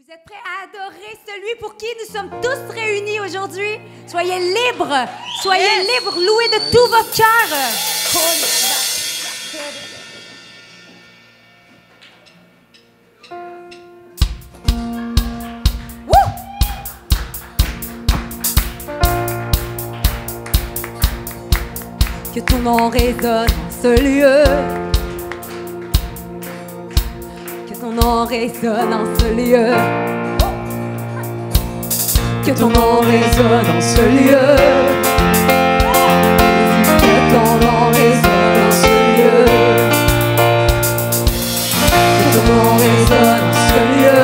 Vous êtes prêts à adorer celui pour qui nous sommes tous réunis aujourd'hui? Soyez libres! Soyez libres! Louez de tout votre cœur! Que ton nom résonne en ce lieu. Que ton nom résonne en ce lieu. Que ton nom résonne en ce lieu. Que ton nom résonne en ce lieu. Que ton nom résonne en ce lieu.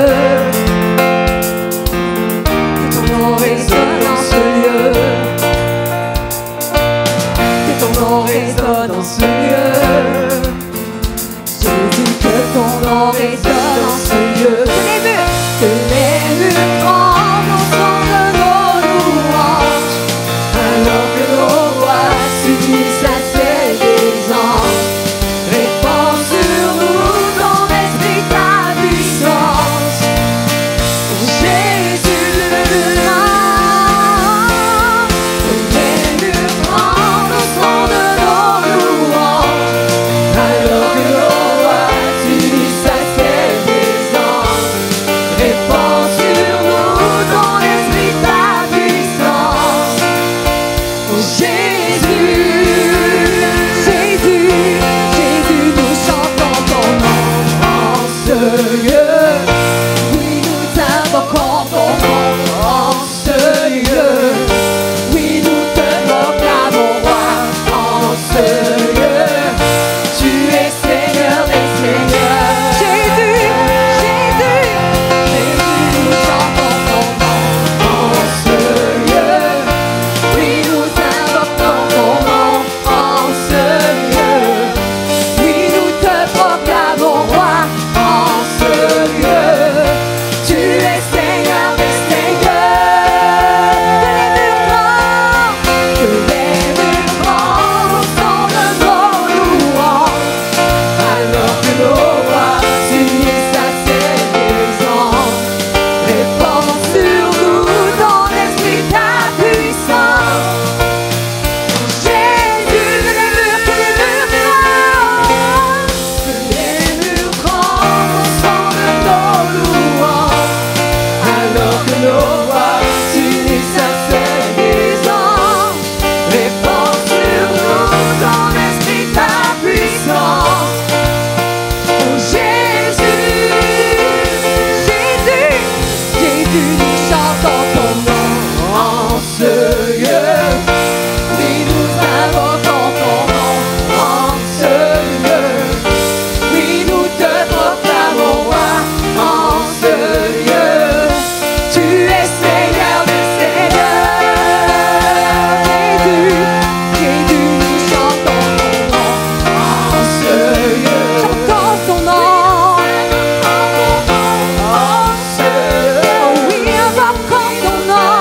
Que ton nom résonne en ce lieu. Que ton nom résonne en ce lieu. Jésus, que ton nom résonne en ce lieu. Que les murs tremblent au son de nos louanges, alors que nos voix s'unissent à celles des anges. Répands sur nous ton esprit, ta puissance. Jésus, le que les murs tremblent au son de nos louanges, alors que nos voix s'unissent à celles des anges. Répands sur nous ton esprit, ta puissance. Oh Jésus, Jésus, Jésus, nous chantons ton nom en ce lieu. Oui, nous invoquons ton nom en ce lieu. Oui, nous te proclamons roi en ce lieu. Tu es Seigneur des seigneurs. Jésus, Jésus, Jésus, nous chantons ton nom en ce lieu. Oui, nous invoquons ton nom en ce lieu. Oui, nous te proclamons roi en ce lieu. Tu es Seigneur des seigneurs. Que les murs tremblent au son de nos louanges, alors que nos voix s'unissent à celles des anges. Répands sur nous ton esprit, ta puissance. Jésus, que les murs tremblent au son de nos louanges, alors que nos voix s'unissent à celles des anges. Répands sur nous ton esprit, ta puissance. Oh Jésus, Jésus, Jésus, nous chantons ton nom en ce lieu. Oui, nous invoquons ton nom en ce lieu. Oui, nous te proclamons roi en ce lieu. Tu es Seigneur des seigneurs. Jésus, Jésus, nous chantons ton nom en ce lieu. Chantons ton nom en ce lieu. Oui, invoquons ton nom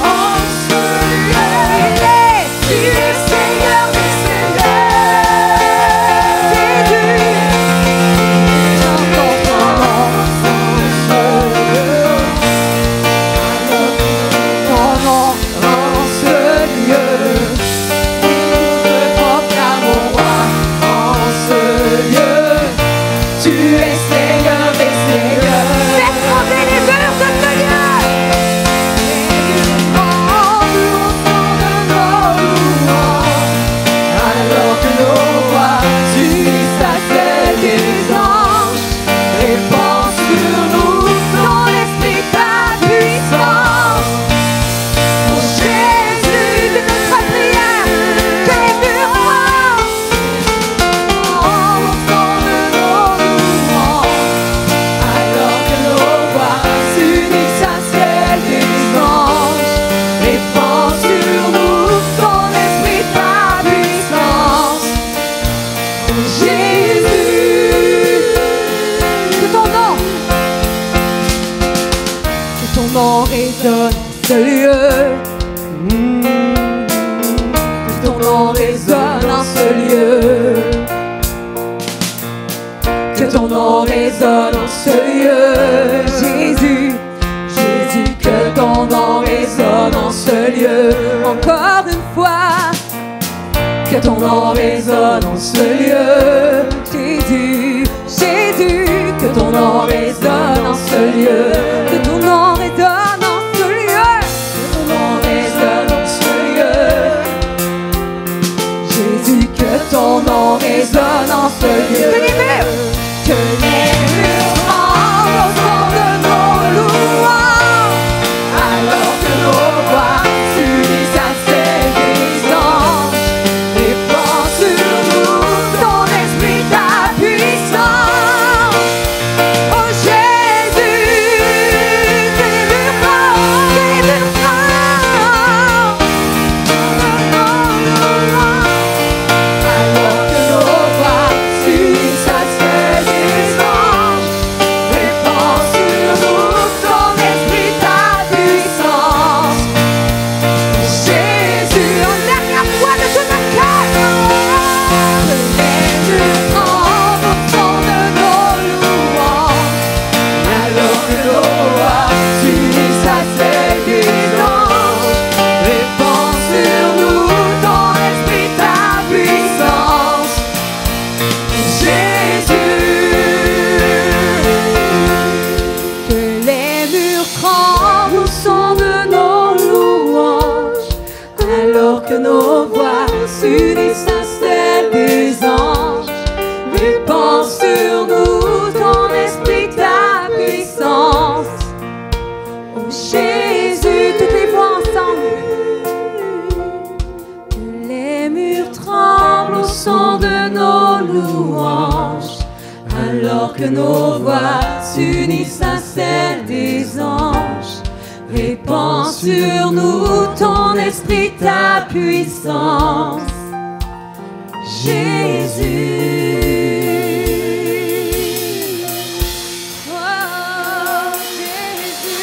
en ce lieu. Tu es Seigneur des seigneurs. Jésus, chantons ton nom en ce lieu. Ton nom en ce lieu. Oui, nous te proclamons roi en ce lieu. Tu es Seigneur des seigneurs. Fais trembler les murs de ce lieu. Les murs tremblent au son de nos louanges, alors que nos voix s'unissent à celles des anges. Répands sur nous ton esprit, ta puissance. Oh Jésus, de notre prière, que les murs tremblent au son de nos louanges, alors que nos voix s'unissent à celles des anges. Répands sur nous ton esprit, ta puissance. Oh Jésus, que ton nom résonne en ce lieu. Que ton nom résonne en ce lieu. Que ton nom résonne en ce lieu. Jésus, Jésus, que ton nom résonne en ce lieu. Encore une fois, que ton nom résonne en ce lieu. Jésus, Jésus, que ton nom résonne en ce lieu. Que ton nom résonne en ce lieu. Que ton nom résonne en ce lieu. Jésus, que ton nom résonne en ce lieu. Que les murs tremblent au son de nos louanges, alors que nos voix s'unissent à celles des anges. Répands sur nous ton esprit, ta puissance. Oh Jésus, que les murs tremblent, que les murs tremblent de nos louanges, alors que nos voix s'unissent à celles des anges. Répands sur nous ton esprit, ta puissance. Jésus, en dernière fois de tout notre cœur, que les murs tremblent au son de nos louanges, alors que nos voix s'unissent à celles des anges. Répands sur nous ton esprit, ta puissance. Jésus, que les murs tremblent au son de nos louanges, alors que nos voix s'unissent à celles des anges. Répands sur nous ton esprit, ta puissance. Oh Jésus, toutes les voix ensemble. Que les murs tremblent au son de nos louanges, alors que nos voix s'unissent à celles des anges. Répands sur nous ton esprit, ta puissance. Jésus. Oh Jésus.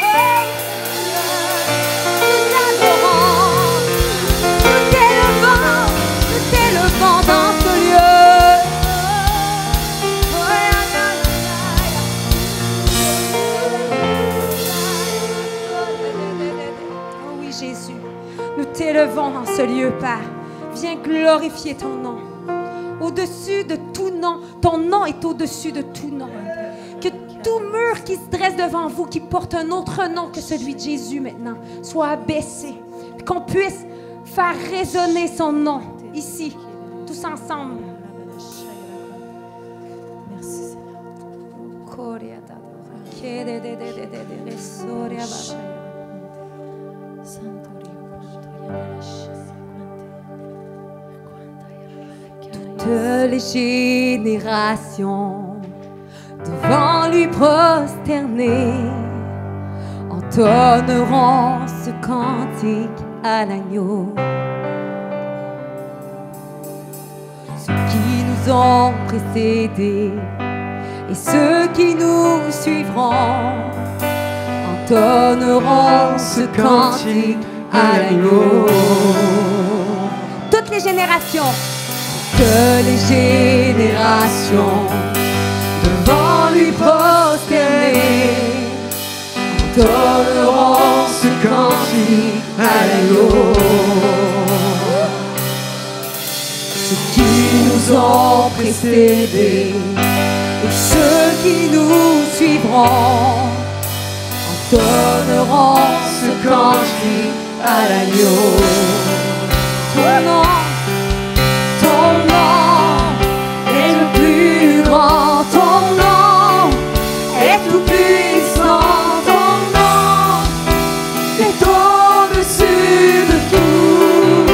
Oh, nous t'adorons. Nous t'élevons dans ce lieu. Oh oui Jésus, nous t'élevons dans ce lieu, Père. Viens glorifier ton nom. Au-dessus de tout nom, ton nom est au-dessus de tout nom. Que tout mur qui se dresse devant vous, qui porte un autre nom que celui de Jésus maintenant, soit abaissé. Qu'on puisse faire résonner son nom ici, tous ensemble. Merci Toutes les générations devant lui prosterner entonneront ce cantique à l'agneau. Ceux qui nous ont précédés et ceux qui nous suivront entonneront ce cantique à l'agneau. Toutes les générations, que les générations devant lui prosterner entonneront ce cantique à l'agneau. Ceux qui nous ont précédés et ceux qui nous suivront entonneront ce cantique à l'agneau. Ton nom est le plus grand, ton nom est tout puissant, ton nom est au-dessus de tout.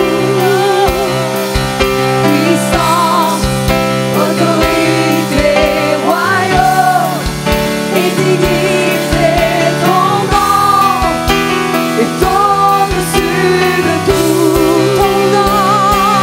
Puissance, autorité, royaume et dignité, ton nom est au-dessus de tout. Ton nom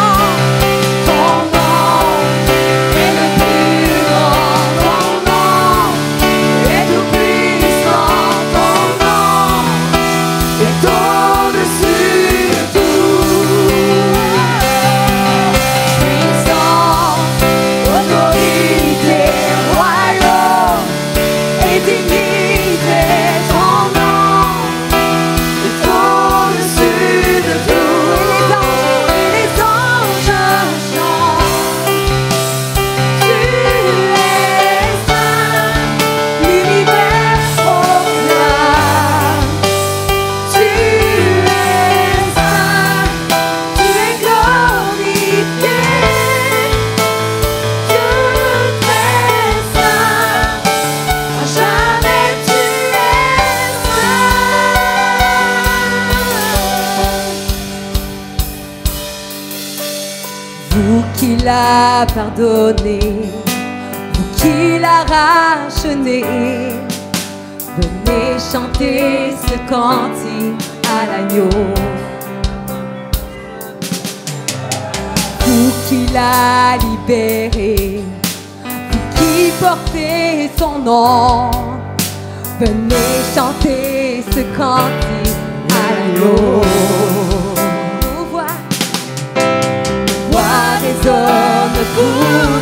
a pardonné, vous qui l'a racheté. Venez chanter ce cantique à l'agneau. Vous qui l'a libéré, vous qui portez son nom. Venez chanter ce cantique à l'agneau. Voix résonne pour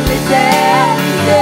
l'éternité.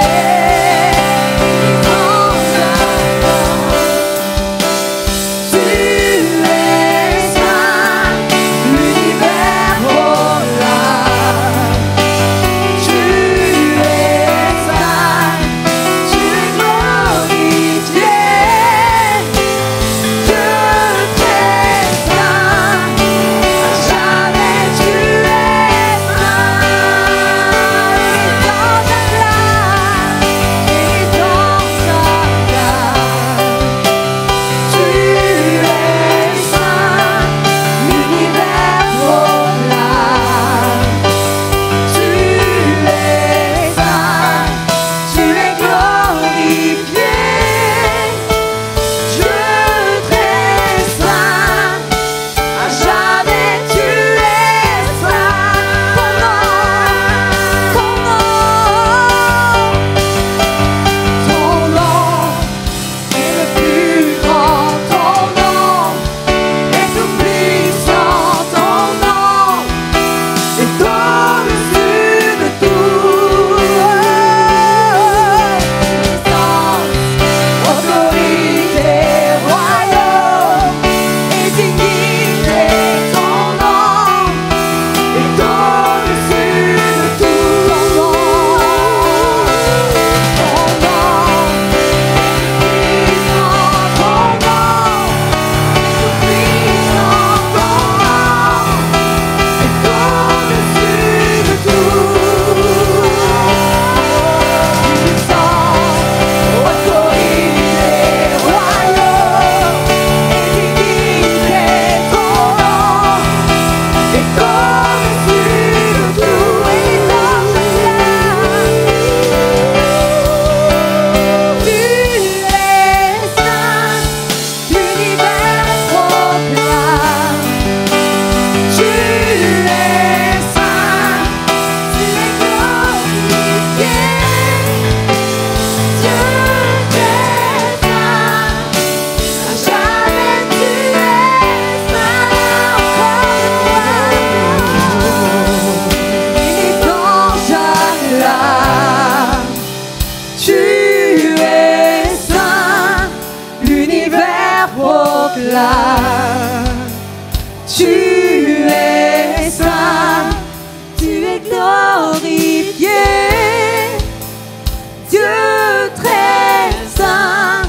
Tu es saint, tu es glorifié, Dieu très saint,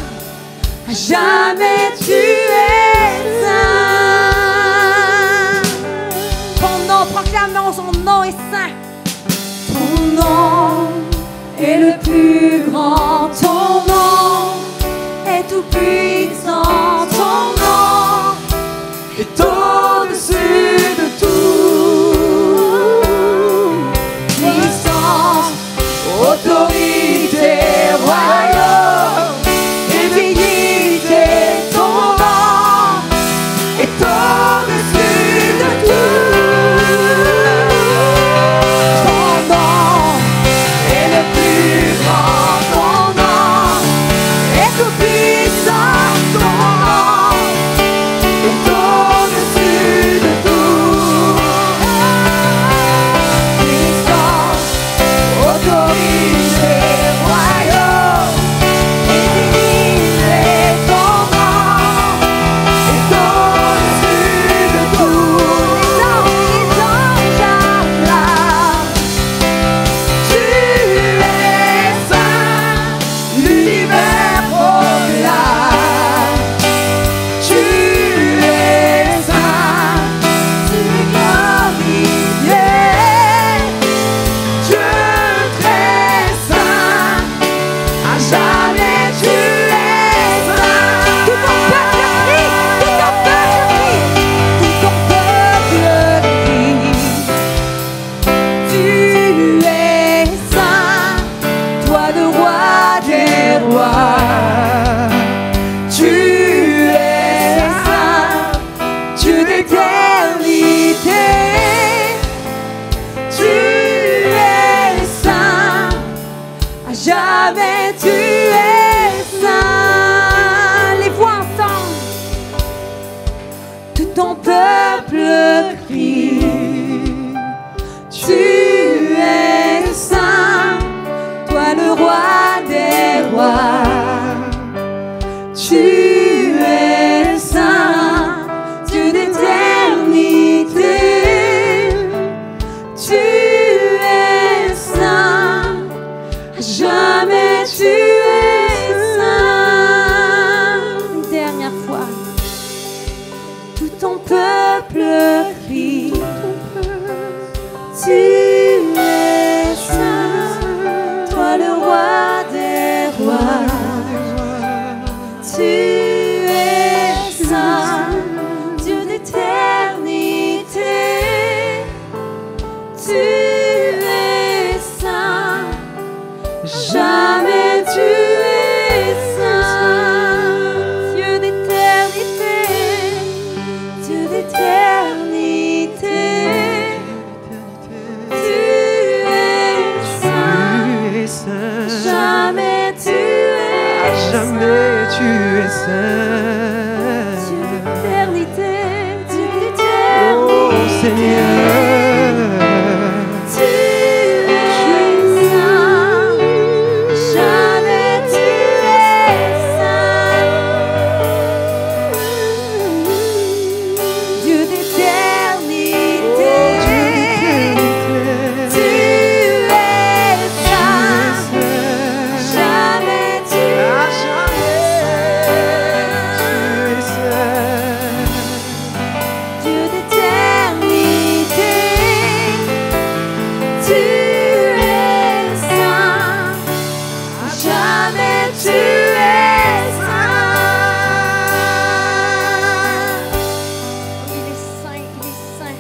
à jamais tu es saint. Ton nom, proclamons son nom est saint. Ton nom est le plus grand, ton nom est tout puissant, ton nom est au-dessus de tout. Puissance, autorité, royaume et dignité, ton des rois. Tu es saint, Dieu d'éternité. Tu es saint, à jamais tu es saint. Les voix entendent, tout ton peuple crie. Tu es saint, toi le roi des rois. Tu es saint, Dieu d'éternité. Tu es saint, jamais tu es saint. Une dernière fois, tout ton peuple crie. Tu es saint, toi le roi des rois. Tu es saint, Dieu d'éternité. Tu es saint, jamais tu es saint. Dieu d'éternité, Dieu d'éternité. Tu es saint, jamais tu es saint. Tu es saint. Dieu d'éternité, Dieu d'éternité. Oh Seigneur, Tu es saint, jamais tu es saint. Dieu d'éternité. Tu es saint, jamais tu es Dieu d'éternité. Tu es saint, jamais tu es saint. Il est saint, il est saint.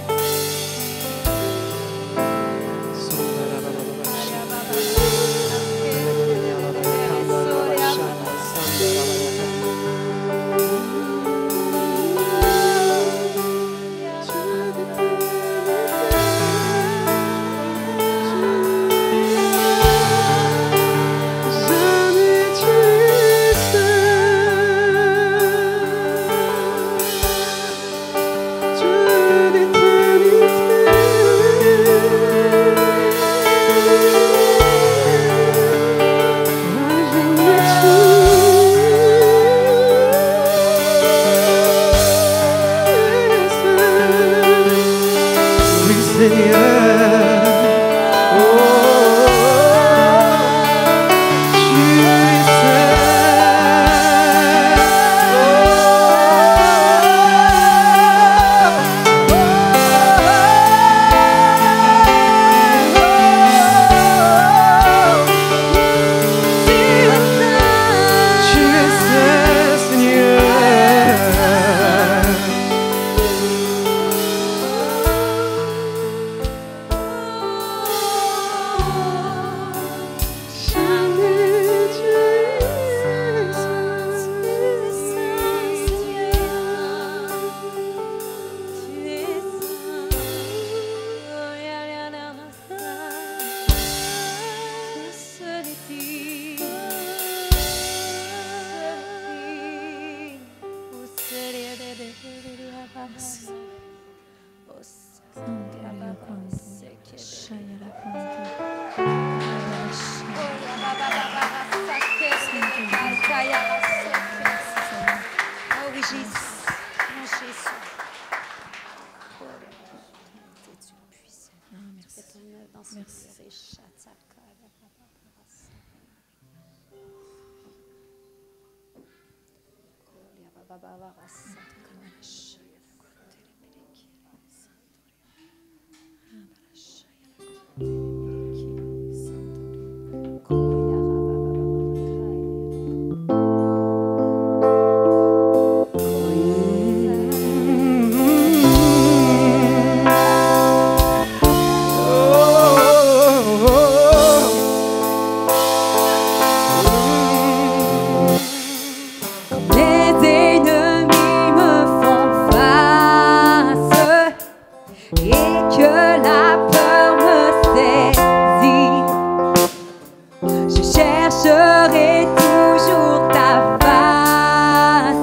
contempler toujours ta face.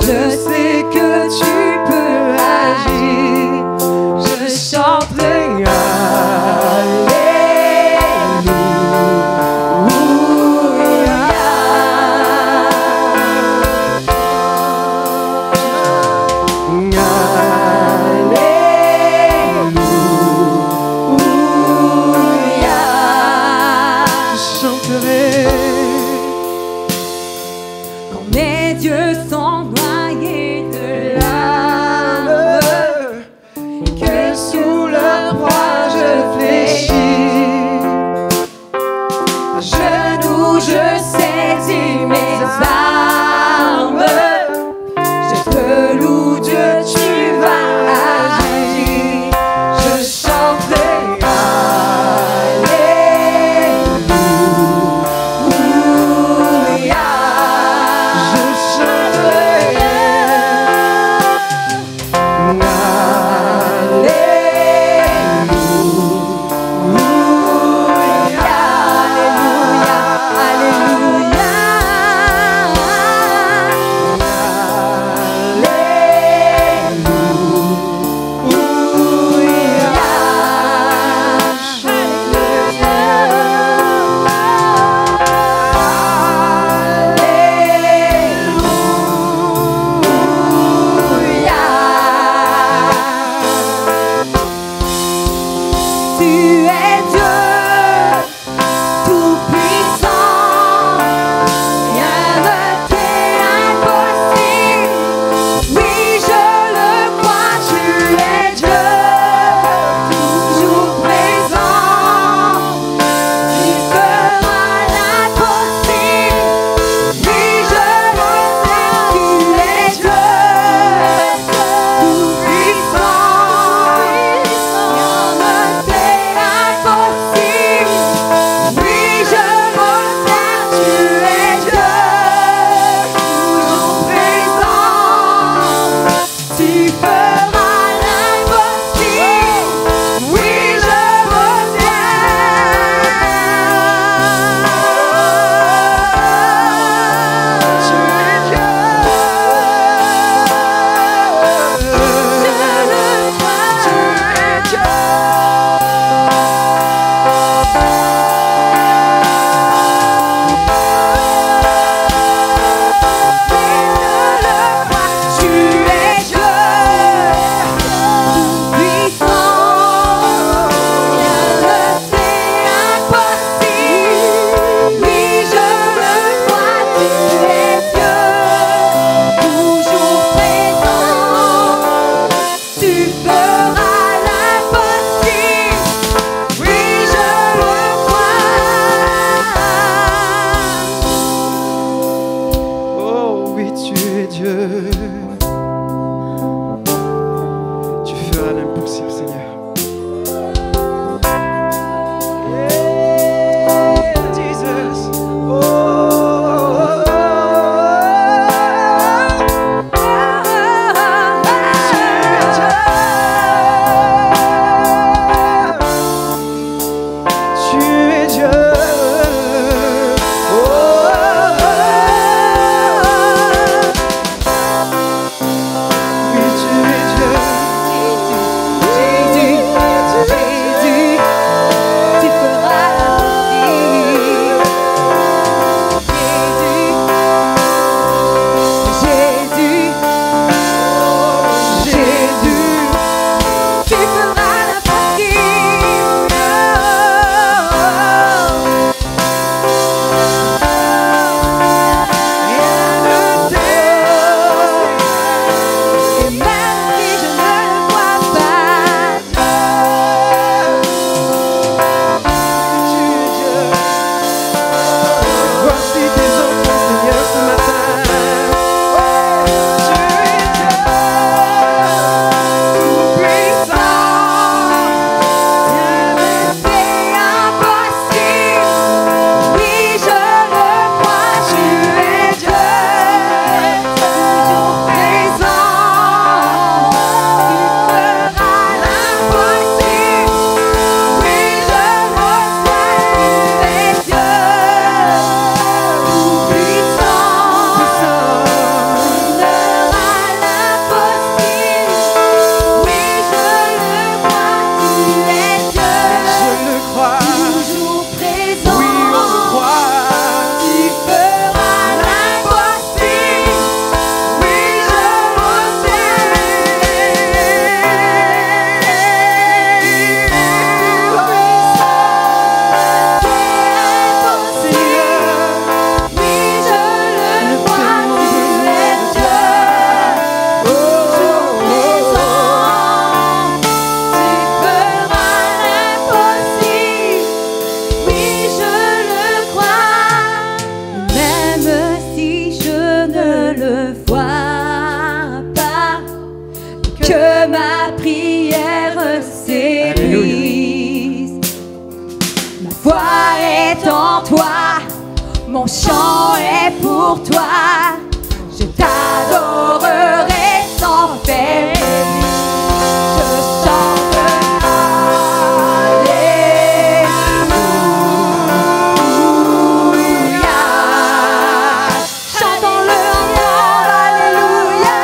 Je sais que tu peux agir. Je chanterai quand mes yeux sont noyés de larmes, que sous leur poids je fléchis. À genoux je saisis mes armes. Je te loue Dieu, tu vas agir. Je chanterai Alléluia. Je Mon chant est pour toi, je t'adorerai sans faiblir. Je chante Alléluia. Chantons-le ensemble, Alléluia.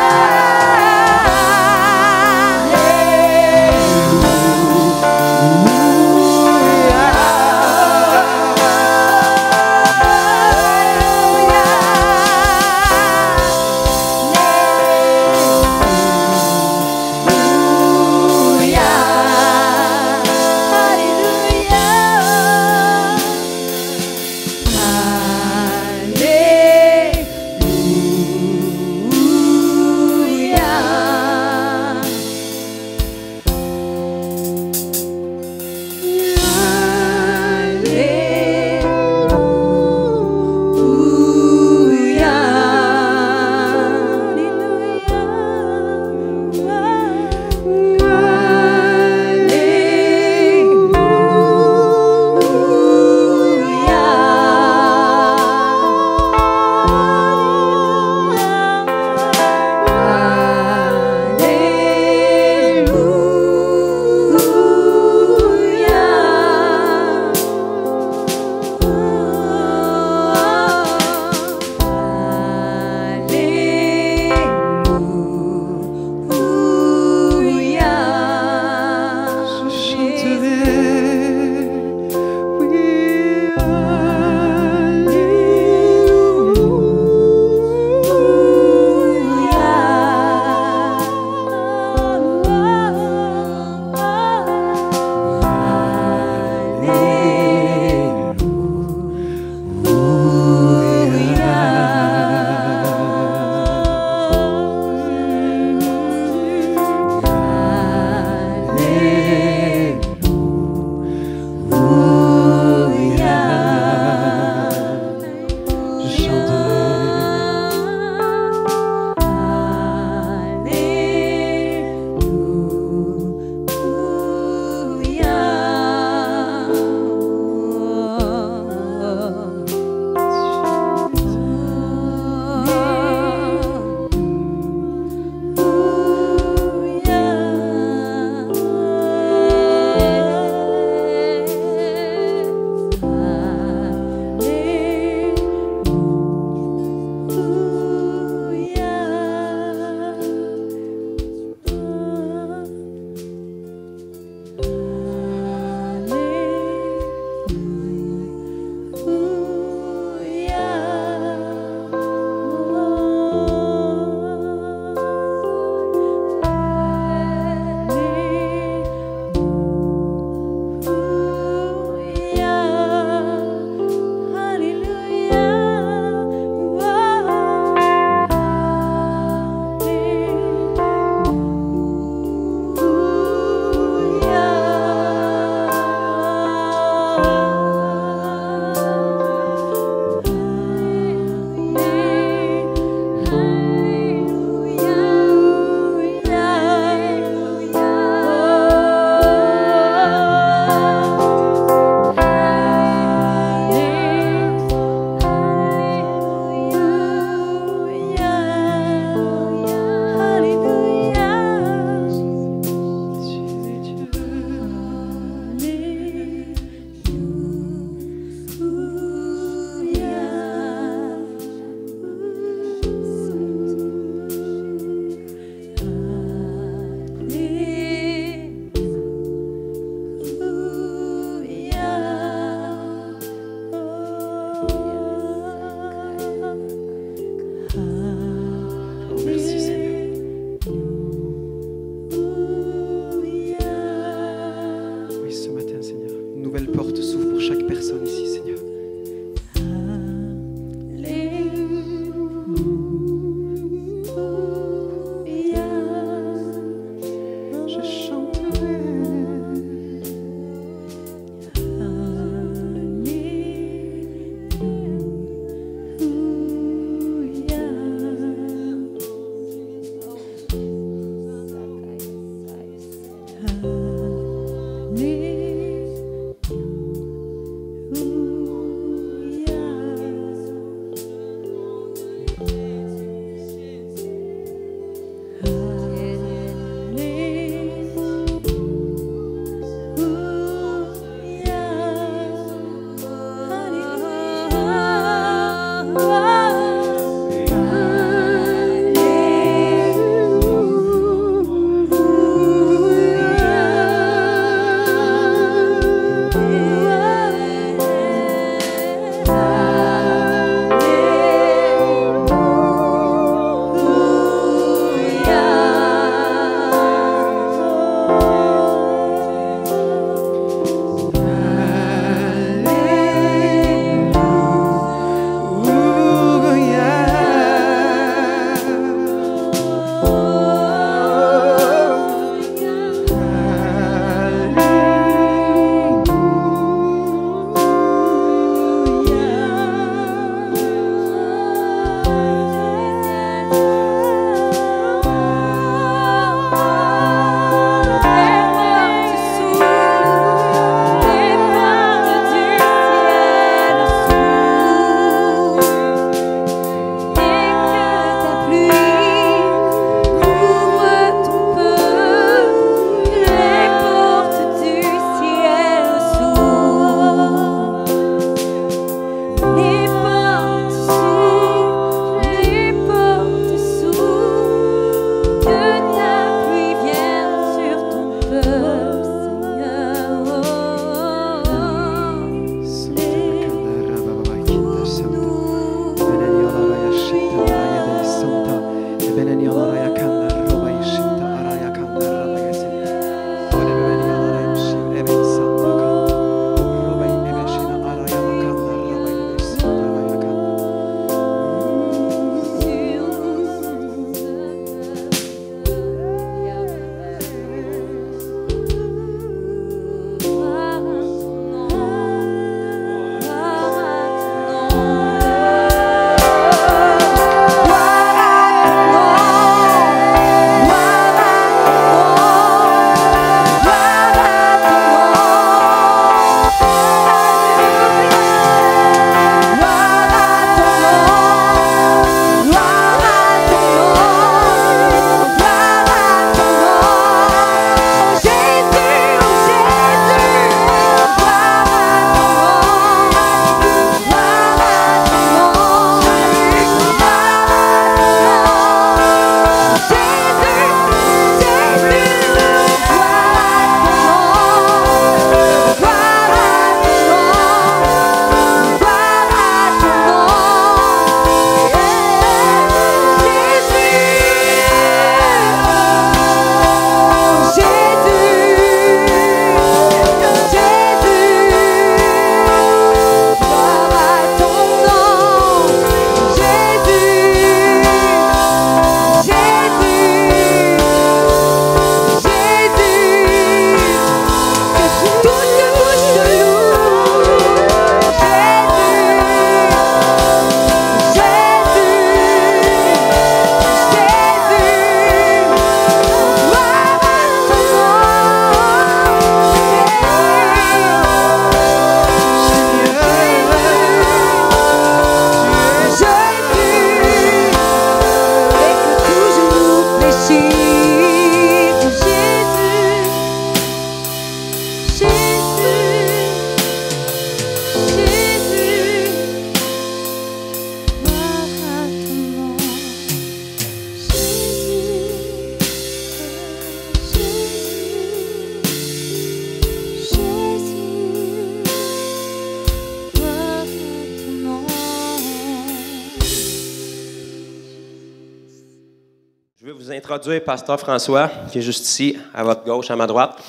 vous introduire Pasteur François, qui est juste ici, à votre gauche, à ma droite.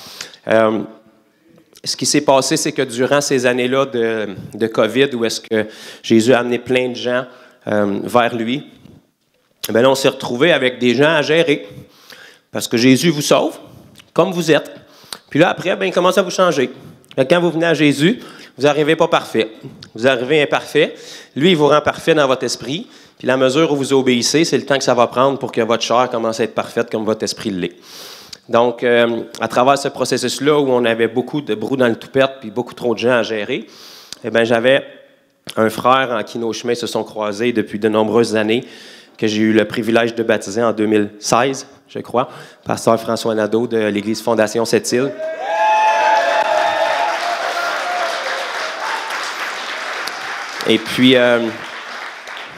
Ce qui s'est passé, c'est que durant ces années-là de COVID, où est-ce que Jésus a amené plein de gens vers lui, bien là, on s'est retrouvés avec des gens à gérer. Parce que Jésus vous sauve, comme vous êtes. Puis là, après, bien, il commence à vous changer. Quand vous venez à Jésus, vous n'arrivez pas parfait. Vous arrivez imparfait. Lui, il vous rend parfait dans votre esprit. Puis la mesure où vous obéissez, c'est le temps que ça va prendre pour que votre chair commence à être parfaite comme votre esprit l'est. Donc, à travers ce processus-là, où on avait beaucoup de brou dans le toupette puis beaucoup trop de gens à gérer, eh bien, j'avais un frère en qui nos chemins se sont croisés depuis de nombreuses années, que j'ai eu le privilège de baptiser en 2016, je crois, Pasteur François Nadeau de l'Église Fondation Sept-Îles. Et puis,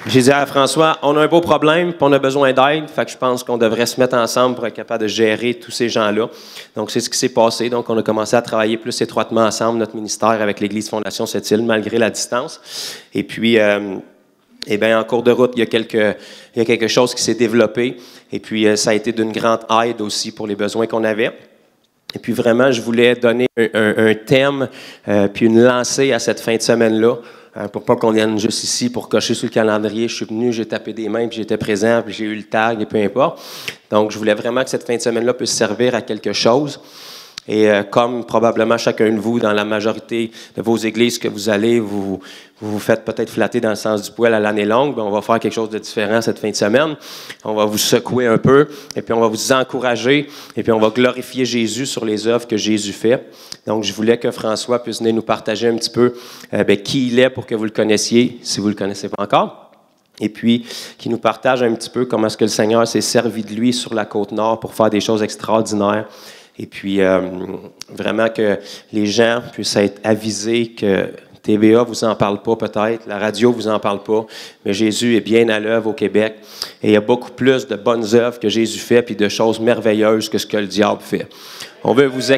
j'ai dit à François, on a un beau problème, puis on a besoin d'aide, fait que je pense qu'on devrait se mettre ensemble pour être capable de gérer tous ces gens-là. Donc, c'est ce qui s'est passé. Donc, on a commencé à travailler plus étroitement ensemble, notre ministère, avec l'Église Fondation Sept-Îles, malgré la distance. Et puis, eh bien, en cours de route, il y a quelque chose qui s'est développé. Et puis, ça a été d'une grande aide aussi pour les besoins qu'on avait. Et puis, vraiment, je voulais donner un thème, puis une lancée à cette fin de semaine-là. Pour pas qu'on vienne juste ici pour cocher sur le calendrier. Je suis venu, j'ai tapé des mains, puis j'étais présent, puis j'ai eu le tag, et peu importe. Donc, je voulais vraiment que cette fin de semaine-là puisse servir à quelque chose. Et comme probablement chacun de vous, dans la majorité de vos églises que vous allez, vous faites peut-être flatter dans le sens du poil à l'année longue, bien, on va faire quelque chose de différent cette fin de semaine. On va vous secouer un peu, et puis on va vous encourager, et puis on va glorifier Jésus sur les œuvres que Jésus fait. Donc, je voulais que François puisse venir nous partager un petit peu qui il est pour que vous le connaissiez, si vous ne le connaissez pas encore. Et puis, qu'il nous partage un petit peu comment est-ce que le Seigneur s'est servi de lui sur la Côte-Nord pour faire des choses extraordinaires. Et puis, vraiment que les gens puissent être avisés que TVA vous en parle pas peut-être, la radio vous en parle pas, mais Jésus est bien à l'œuvre au Québec. Et il y a beaucoup plus de bonnes œuvres que Jésus fait, puis de choses merveilleuses que ce que le diable fait. On veut vous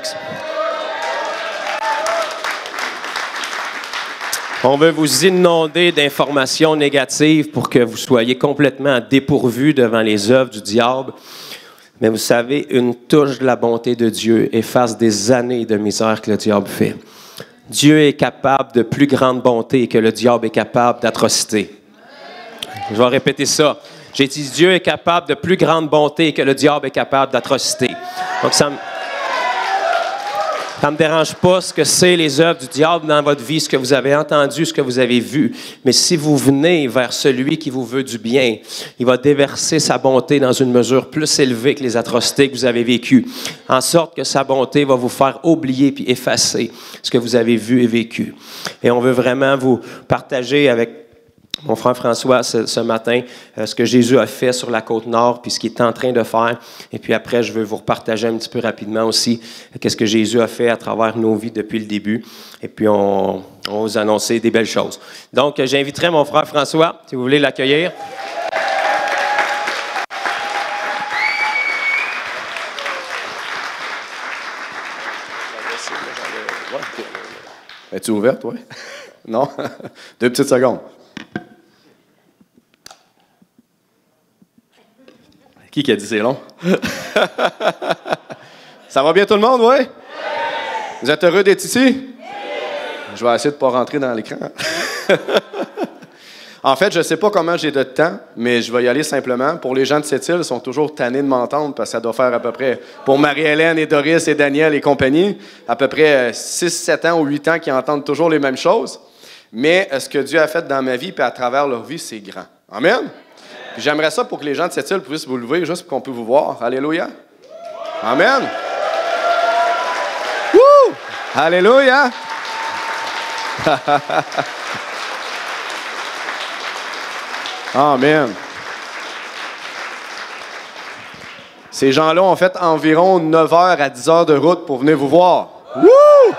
inonder d'informations négatives pour que vous soyez complètement dépourvus devant les œuvres du diable. Mais vous savez, une touche de la bonté de Dieu efface des années de misère que le diable fait. Dieu est capable de plus grande bonté que le diable est capable d'atrocité. Je vais répéter ça. J'ai dit, Dieu est capable de plus grande bonté que le diable est capable d'atrocité. Donc, ça ne me dérange pas ce que c'est les œuvres du diable dans votre vie, ce que vous avez entendu, ce que vous avez vu. Mais si vous venez vers celui qui vous veut du bien, il va déverser sa bonté dans une mesure plus élevée que les atrocités que vous avez vécues, en sorte que sa bonté va vous faire oublier puis effacer ce que vous avez vu et vécu. Et on veut vraiment vous partager avec mon frère François, ce matin, ce que Jésus a fait sur la Côte-Nord, puis ce qu'il est en train de faire. Et puis après, je veux vous repartager un petit peu rapidement aussi qu'est-ce que Jésus a fait à travers nos vies depuis le début. Et puis, on va vous annoncer des belles choses. Donc, j'inviterai mon frère François, si vous voulez l'accueillir. Es-tu ouverte, oui? Non? 2 petites secondes. Qui a dit c'est long? Ça va bien tout le monde, oui? Vous êtes heureux d'être ici? Je vais essayer de ne pas rentrer dans l'écran. En fait, je ne sais pas comment j'ai de temps, mais je vais y aller simplement. Pour les gens de Sept-Îles, ils sont toujours tannés de m'entendre parce que ça doit faire à peu près, pour Marie-Hélène et Doris et Daniel et compagnie, à peu près 6, 7 ans ou 8 ans qui entendent toujours les mêmes choses. Mais ce que Dieu a fait dans ma vie et à travers leur vie, c'est grand. Amen? Puis j'aimerais ça pour que les gens de cette île puissent vous lever, juste pour qu'on puisse vous voir. Alléluia. Amen. Woo! Alléluia. Amen. Ces gens-là ont fait environ 9 heures à 10 heures de route pour venir vous voir. Woo!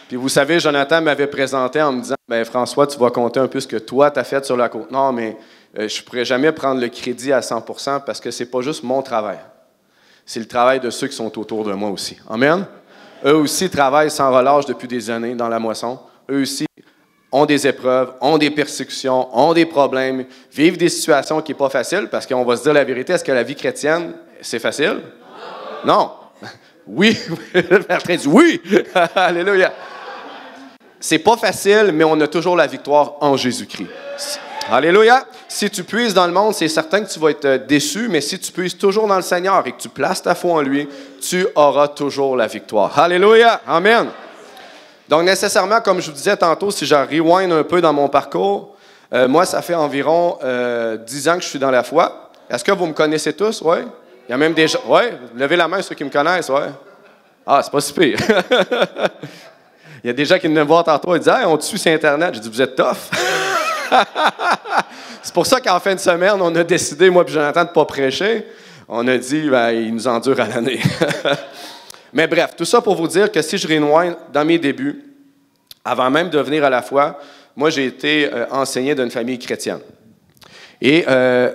Puis vous savez, Jonathan m'avait présenté en me disant, « Bien, François, tu vas compter un peu ce que toi, tu as fait sur la Côte-Nord, mais je ne pourrais jamais prendre le crédit à 100% parce que ce n'est pas juste mon travail. C'est le travail de ceux qui sont autour de moi aussi. » Amen? Eux aussi travaillent sans relâche depuis des années dans la moisson. Eux aussi ont des épreuves, ont des persécutions, ont des problèmes, vivent des situations qui ne sont pas faciles, parce qu'on va se dire la vérité, est-ce que la vie chrétienne, c'est facile? Non. Oui. Le Père dit oui. Alléluia. C'est pas facile, mais on a toujours la victoire en Jésus-Christ. Alléluia. Si tu puises dans le monde, c'est certain que tu vas être déçu, mais si tu puises toujours dans le Seigneur et que tu places ta foi en lui, tu auras toujours la victoire. Alléluia. Amen. Donc, nécessairement, comme je vous disais tantôt, si je rewind un peu dans mon parcours, moi, ça fait environ 10 ans que je suis dans la foi. Est-ce que vous me connaissez tous? Oui? Il y a même des gens... Oui? Levez la main, ceux qui me connaissent, oui? Ah, c'est pas si pire. Il y a des gens qui venaient me voir tantôt et disaient « Hey, on te suit sur Internet. » J'ai dit « Vous êtes tough? » C'est pour ça qu'en fin de semaine, on a décidé, moi et Jonathan, de ne pas prêcher. On a dit « Il nous endure à l'année. » Mais bref, tout ça pour vous dire que si je rewind dans mes débuts, avant même de venir à la foi, moi, j'ai été enseigné d'une famille chrétienne. Et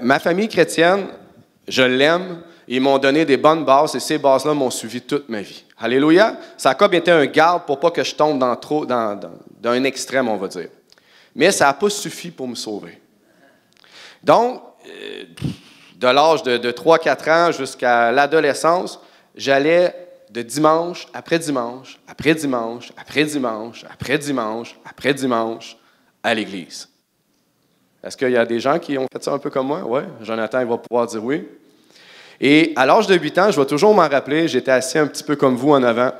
ma famille chrétienne, je l'aime. Ils m'ont donné des bonnes bases et ces bases-là m'ont suivi toute ma vie. Alléluia! Ça a comme été un garde pour pas que je tombe dans un extrême, on va dire. Mais ça n'a pas suffi pour me sauver. Donc, de l'âge de 3-4 ans jusqu'à l'adolescence, j'allais de dimanche après dimanche, après dimanche, après dimanche, après dimanche, après dimanche, à l'église. Est-ce qu'il y a des gens qui ont fait ça un peu comme moi? Oui, Jonathan, il va pouvoir dire oui. Et à l'âge de 8 ans, je vais toujours m'en rappeler, j'étais assis un petit peu comme vous en avant,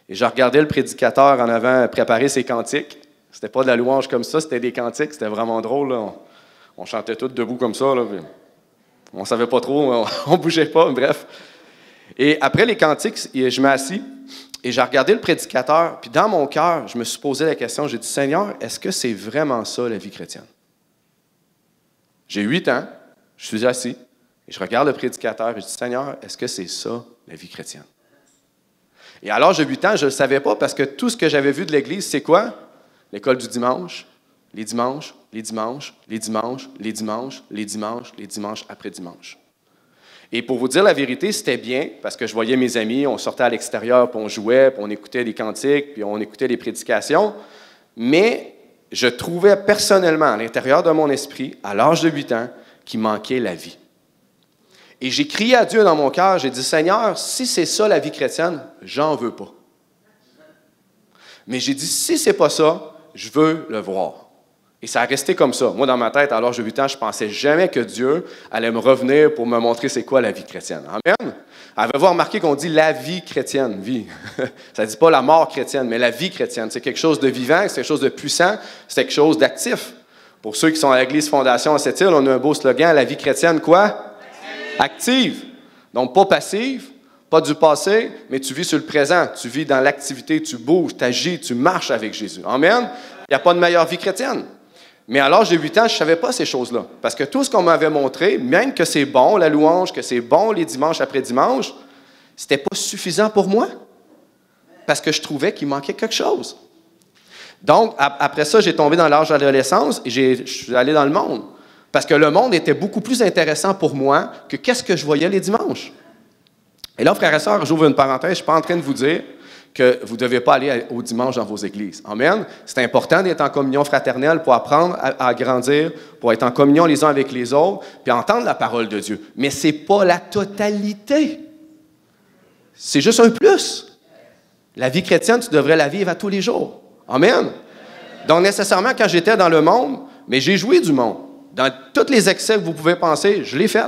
et je regardais le prédicateur en avant préparer ses cantiques. C'était pas de la louange comme ça, c'était des cantiques, c'était vraiment drôle. Là. On chantait tous debout comme ça. Là, on savait pas trop, on bougeait pas, bref. Et après les cantiques, je m'assis et j'ai regardé le prédicateur. Puis dans mon cœur, je me suis posé la question, j'ai dit, Seigneur, est-ce que c'est vraiment ça la vie chrétienne? J'ai 8 ans, je suis assis et je regarde le prédicateur et je dis, Seigneur, est-ce que c'est ça la vie chrétienne? Et à l'âge de 8 ans, je ne le savais pas parce que tout ce que j'avais vu de l'Église, c'est quoi? L'école du dimanche, les dimanches, les dimanches, les dimanches, les dimanches, les dimanches, les dimanches après dimanche. Et pour vous dire la vérité, c'était bien, parce que je voyais mes amis, on sortait à l'extérieur, puis on jouait, puis on écoutait des cantiques, puis on écoutait des prédications. Mais je trouvais personnellement, à l'intérieur de mon esprit, à l'âge de 8 ans, qu'il manquait la vie. Et j'ai crié à Dieu dans mon cœur, j'ai dit, Seigneur, si c'est ça la vie chrétienne, j'en veux pas. Mais j'ai dit, si c'est pas ça, je veux le voir. Et ça a resté comme ça. Moi, dans ma tête, à l'âge de 8 ans, je ne pensais jamais que Dieu allait me revenir pour me montrer c'est quoi la vie chrétienne. Amen? Avez-vous remarqué qu'on dit la vie chrétienne, vie? Ça ne dit pas la mort chrétienne, mais la vie chrétienne. C'est quelque chose de vivant, c'est quelque chose de puissant, c'est quelque chose d'actif. Pour ceux qui sont à l'Église Fondation à Sept-Îles, on a un beau slogan, la vie chrétienne, quoi? Active. Donc, pas passive, pas du passé, mais tu vis sur le présent. Tu vis dans l'activité, tu bouges, tu agis, tu marches avec Jésus. Amen? Il n'y a pas de meilleure vie chrétienne. Mais à l'âge de 8 ans, je ne savais pas ces choses-là. Parce que tout ce qu'on m'avait montré, même que c'est bon, la louange, que c'est bon les dimanches après dimanche, ce n'était pas suffisant pour moi. Parce que je trouvais qu'il manquait quelque chose. Donc, après ça, j'ai tombé dans l'âge de l'adolescence et je suis allé dans le monde. Parce que le monde était beaucoup plus intéressant pour moi que qu'est-ce que je voyais les dimanches. Et là, frères et sœurs, j'ouvre une parenthèse, je ne suis pas en train de vous dire que vous ne devez pas aller au dimanche dans vos églises. Amen. C'est important d'être en communion fraternelle pour apprendre à grandir, pour être en communion les uns avec les autres, puis entendre la parole de Dieu. Mais ce n'est pas la totalité. C'est juste un plus. La vie chrétienne, tu devrais la vivre à tous les jours. Amen. Donc, nécessairement, quand j'étais dans le monde, mais j'ai joué du monde. Dans tous les excès que vous pouvez penser, je l'ai fait.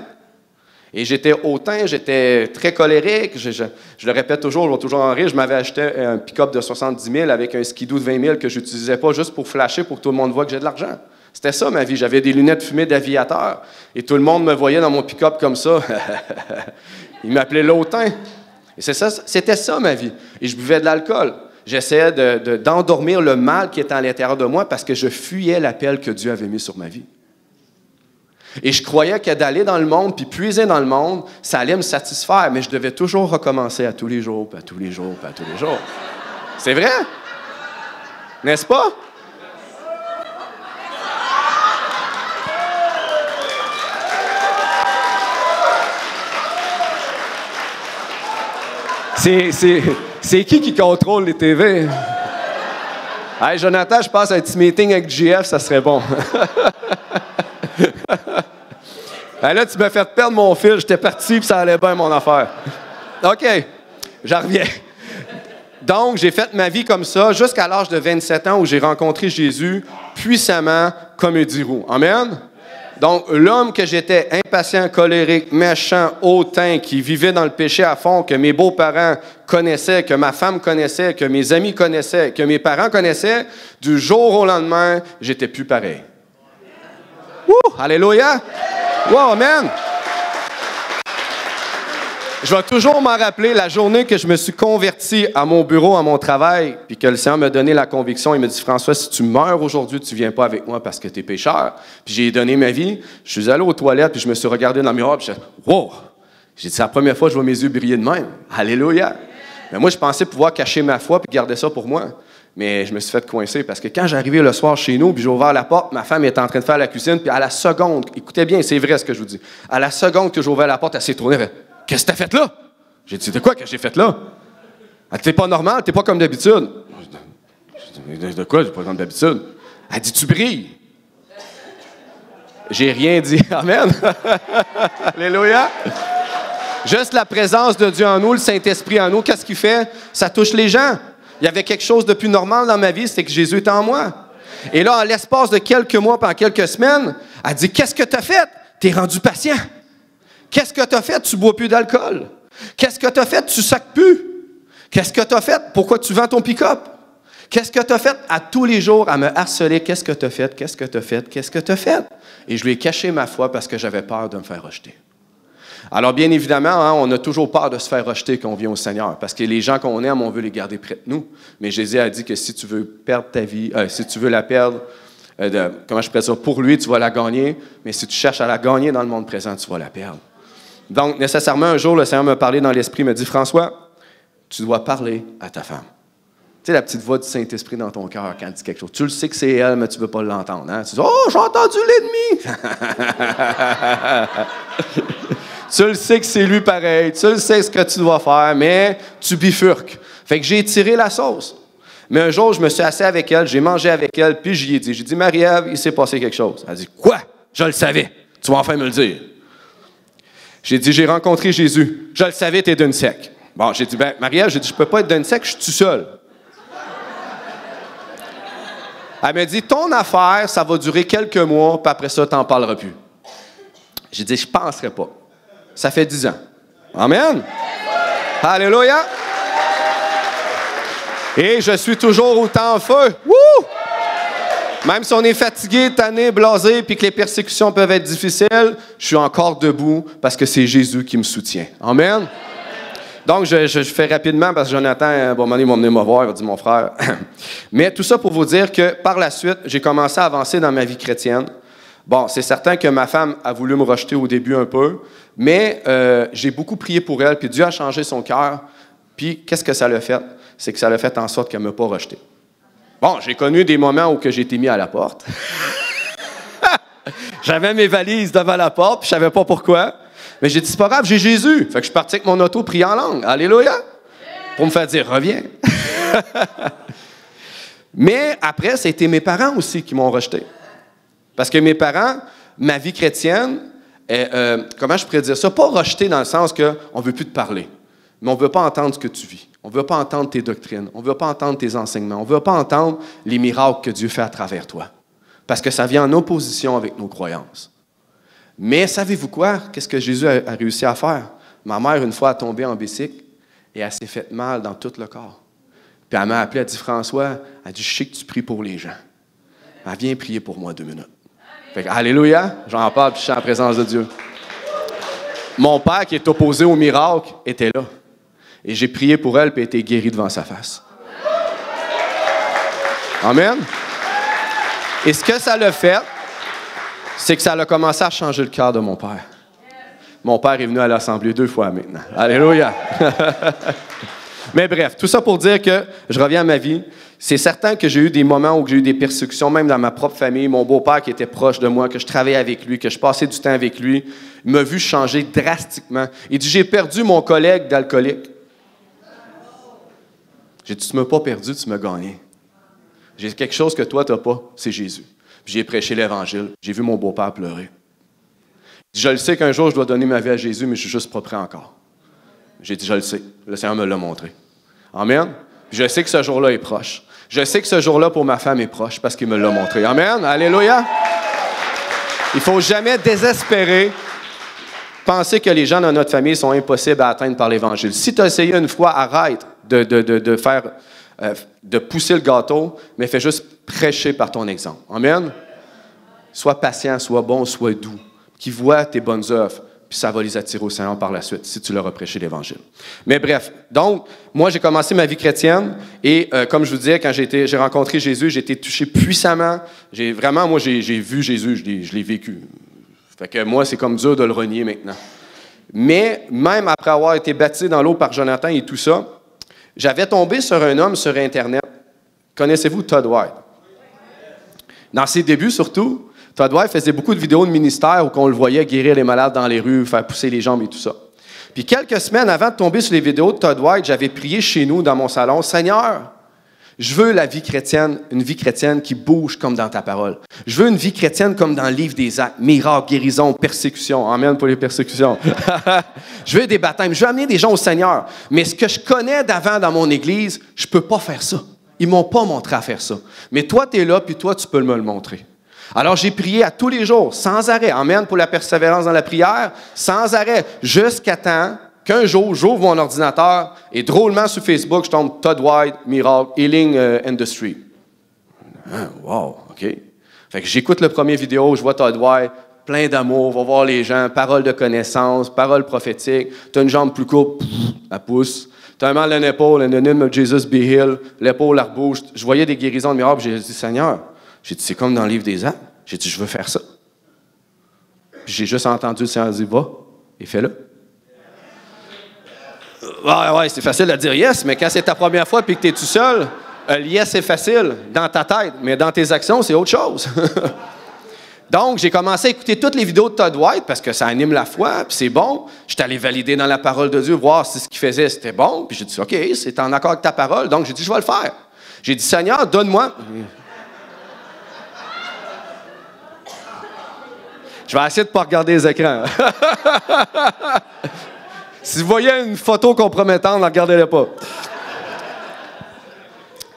Et j'étais hautain, j'étais très colérique. Je le répète toujours, je vais toujours en rire. Je m'avais acheté un pick-up de 70 000 avec un skidoo de 20 000 que je n'utilisais pas juste pour flasher pour que tout le monde voit que j'ai de l'argent. C'était ça ma vie. J'avais des lunettes fumées d'aviateur et tout le monde me voyait dans mon pick-up comme ça. Il m'appelait l'hautain. Et c'était ça ma vie. Et je buvais de l'alcool. J'essayais d'endormir le mal qui était à l'intérieur de moi parce que je fuyais l'appel que Dieu avait mis sur ma vie. Et je croyais que d'aller dans le monde puis puiser dans le monde, ça allait me satisfaire, mais je devais toujours recommencer à tous les jours, puis à tous les jours, puis à tous les jours. C'est vrai? N'est-ce pas? C'est qui contrôle les TV? Hey, Jonathan, je passe un petit meeting avec JF, ça serait bon. Hey, là, tu m'as fait perdre mon fil. J'étais parti, puis ça allait bien, mon affaire. OK, j'en reviens. Donc, j'ai fait ma vie comme ça jusqu'à l'âge de 27 ans où j'ai rencontré Jésus puissamment comme un dirou. Amen? Donc, l'homme que j'étais, impatient, colérique, méchant, hautain, qui vivait dans le péché à fond, que mes beaux-parents connaissaient, que ma femme connaissait, que mes amis connaissaient, que mes parents connaissaient, du jour au lendemain, j'étais plus pareil. Wouh! Alléluia! Wow, amen! Je vais toujours m'en rappeler la journée que je me suis converti à mon bureau, à mon travail, puis que le Seigneur m'a donné la conviction. Il m'a dit, François, si tu meurs aujourd'hui, tu ne viens pas avec moi parce que tu es pécheur. Puis j'ai donné ma vie. Je suis allé aux toilettes, puis je me suis regardé dans le miroir, puis j'ai dit, wow! J'ai dit, c'est la première fois que je vois mes yeux briller de même. Alléluia! Mais moi, je pensais pouvoir cacher ma foi puis garder ça pour moi. Mais je me suis fait coincer parce que quand j'arrivais le soir chez nous, puis j'ai ouvert la porte, ma femme était en train de faire la cuisine, puis à la seconde, écoutez bien, c'est vrai ce que je vous dis, à la seconde que j'ai ouvert la porte, elle s'est tournée, elle fait, qu'est-ce que t'as fait là? J'ai dit, de quoi que j'ai fait là? Elle dit, t'es pas normal, t'es pas comme d'habitude. J'ai dit, de quoi, j'ai pas comme d'habitude? Elle dit, tu brilles. J'ai rien dit. Amen. Alléluia. Juste la présence de Dieu en nous, le Saint-Esprit en nous, qu'est-ce qu'il fait? Ça touche les gens. Il y avait quelque chose de plus normal dans ma vie, c'est que Jésus était en moi. Et là, en l'espace de quelques mois, pendant quelques semaines, elle dit, qu'est-ce que tu as fait? Tu es rendu patient. Qu'est-ce que tu as fait? Tu bois plus d'alcool. Qu'est-ce que tu as fait? Tu sacs plus. Qu'est-ce que tu as fait? Pourquoi tu vends ton pick-up? Qu'est-ce que tu as fait? À tous les jours, à me harceler. Qu'est-ce que tu as fait? Qu'est-ce que tu as fait? Qu'est-ce que tu as fait? Et je lui ai caché ma foi parce que j'avais peur de me faire rejeter. Alors, bien évidemment, hein, on a toujours peur de se faire rejeter quand on vient au Seigneur, parce que les gens qu'on aime, on veut les garder près de nous. Mais Jésus a dit que si tu veux perdre ta vie, si tu veux la perdre, comment je pourrais dire, pour lui, tu vas la gagner, mais si tu cherches à la gagner dans le monde présent, tu vas la perdre. Donc, nécessairement, un jour, le Seigneur m'a parlé dans l'esprit, me dit, François, tu dois parler à ta femme. Tu sais, la petite voix du Saint-Esprit dans ton cœur quand elle dit quelque chose. Tu le sais que c'est elle, mais tu ne veux pas l'entendre. Hein? Tu dis, oh, j'ai entendu l'ennemi! Tu le sais que c'est lui pareil, tu le sais ce que tu dois faire, mais tu bifurques. Fait que j'ai tiré la sauce. Mais un jour, je me suis assis avec elle, j'ai mangé avec elle, puis j'y ai dit, Marie-Ève, il s'est passé quelque chose. Elle a dit, quoi? Je le savais. Tu vas enfin me le dire. J'ai dit, j'ai rencontré Jésus. Je le savais, tu es d'une secte. Bon, j'ai dit, ben, Marie-Ève, j'ai dit, je peux pas être d'une secte, je suis tout seul. Elle m'a dit, ton affaire, ça va durer quelques mois, puis après ça, tu n'en parleras plus. J'ai dit, je ne penserais pas. Ça fait 10 ans. Amen. Alléluia. Et je suis toujours autant en feu. Wouh! Même si on est fatigué, tanné, blasé, puis que les persécutions peuvent être difficiles, je suis encore debout parce que c'est Jésus qui me soutient. Amen. Donc, je fais rapidement parce que Jonathan, à un moment donné, il m'a venu me voir, il va dire, mon frère. Mais tout ça pour vous dire que par la suite, j'ai commencé à avancer dans ma vie chrétienne. Bon, c'est certain que ma femme a voulu me rejeter au début un peu, mais j'ai beaucoup prié pour elle, puis Dieu a changé son cœur. Puis, qu'est-ce que ça l'a fait? C'est que ça l'a fait en sorte qu'elle ne m'a pas rejeté. Bon, j'ai connu des moments où j'ai été mis à la porte. J'avais mes valises devant la porte, puis je ne savais pas pourquoi. Mais j'ai dit, c'est pas grave, j'ai Jésus. Fait que je suis parti avec mon auto, prier en langue. Alléluia! Pour me faire dire, reviens. Mais après, c'était mes parents aussi qui m'ont rejeté. Parce que mes parents, ma vie chrétienne, comment je pourrais dire ça? Pas rejeté dans le sens qu'on ne veut plus te parler. Mais on ne veut pas entendre ce que tu vis. On ne veut pas entendre tes doctrines. On ne veut pas entendre tes enseignements. On ne veut pas entendre les miracles que Dieu fait à travers toi. Parce que ça vient en opposition avec nos croyances. Mais savez-vous quoi? Qu'est-ce que Jésus a réussi à faire? Ma mère, une fois, a tombé en bicycle et elle s'est fait mal dans tout le corps. Puis elle m'a appelé, elle a dit, François, elle a dit, je sais que tu pries pour les gens. Elle vient prier pour moi 2 minutes. Fait que, alléluia, j'en parle, puis je suis en présence de Dieu. Mon père, qui est opposé au miracle, était là. Et j'ai prié pour elle, puis elle a été guérie devant sa face. Amen. Et ce que ça l'a fait, c'est que ça a commencé à changer le cœur de mon père. Mon père est venu à l'Assemblée 2 fois maintenant. Alléluia. Mais bref, tout ça pour dire que je reviens à ma vie. C'est certain que j'ai eu des moments où j'ai eu des persécutions, même dans ma propre famille. Mon beau-père qui était proche de moi, que je travaillais avec lui, que je passais du temps avec lui, il m'a vu changer drastiquement. Il dit, j'ai perdu mon collègue d'alcoolique. J'ai dit, tu ne m'as pas perdu, tu m'as gagné. J'ai quelque chose que toi, tu n'as pas, c'est Jésus. Puis j'ai prêché l'Évangile. J'ai vu mon beau-père pleurer. Je le sais qu'un jour, je dois donner ma vie à Jésus, mais je suis juste pas prêt encore. J'ai dit, je le sais. Le Seigneur me l'a montré. Amen. Je sais que ce jour-là est proche. Je sais que ce jour-là, pour ma femme, est proche parce qu'il me l'a montré. Amen. Alléluia. Il ne faut jamais désespérer, penser que les gens dans notre famille sont impossibles à atteindre par l'Évangile. Si tu as essayé une fois, arrête de pousser le gâteau, mais fais juste prêcher par ton exemple. Amen. Sois patient, sois bon, sois doux. Qui voient tes bonnes œuvres, puis ça va les attirer au Seigneur par la suite, si tu leur as prêché l'Évangile. Mais bref, donc, moi, j'ai commencé ma vie chrétienne, et comme je vous disais, quand j'ai rencontré Jésus, j'ai été touché puissamment. J'ai vu Jésus, je l'ai vécu. Fait que moi, c'est comme dur de le renier maintenant. Mais même après avoir été baptisé dans l'eau par Jonathan et tout ça, j'avais tombé sur un homme sur Internet. Connaissez-vous Todd White? Dans ses débuts, surtout, Todd White faisait beaucoup de vidéos de ministère où on le voyait guérir les malades dans les rues, faire pousser les jambes et tout ça. Puis quelques semaines avant de tomber sur les vidéos de Todd White, j'avais prié chez nous, dans mon salon, « Seigneur, je veux la vie chrétienne, une vie chrétienne qui bouge comme dans ta parole. Je veux une vie chrétienne comme dans le livre des Actes, miracles, guérisons, persécutions. Amen pour les persécutions. Je veux des baptêmes, je veux amener des gens au Seigneur. Mais ce que je connais d'avant dans mon Église, je ne peux pas faire ça. Ils ne m'ont pas montré à faire ça. Mais toi, tu es là, puis toi, tu peux me le montrer. » Alors, j'ai prié à tous les jours, sans arrêt. Amen pour la persévérance dans la prière, sans arrêt, jusqu'à temps qu'un jour, j'ouvre mon ordinateur et drôlement sur Facebook, je tombe Todd White, Miracle, Healing Industry. Ah, wow, OK. Fait que j'écoute le premier vidéo, je vois Todd White, plein d'amour, va voir les gens, parole de connaissance, parole prophétique. Tu as une jambe plus courte, elle pousse. Tu as un mal à l'épaule, in the name of Jesus be healed, l'épaule, elle rebouge. Je voyais des guérisons de miracles, j'ai dit, Seigneur, j'ai dit, c'est comme dans le livre des Actes. J'ai dit, je veux faire ça. Puis j'ai juste entendu le Seigneur dire, va, et fais-le. Ouais, c'est facile à dire yes, mais quand c'est ta première fois et que tu es tout seul, le yes, c'est facile dans ta tête, mais dans tes actions, c'est autre chose. Donc, j'ai commencé à écouter toutes les vidéos de Todd White parce que ça anime la foi, puis c'est bon. J'étais allé valider dans la parole de Dieu, voir si ce qu'il faisait, c'était bon. Puis j'ai dit, OK, c'est en accord avec ta parole. Donc, j'ai dit, je vais le faire. J'ai dit, Seigneur, donne-moi... Je vais essayer de ne pas regarder les écrans. Si vous voyez une photo compromettante, ne regardez-la pas.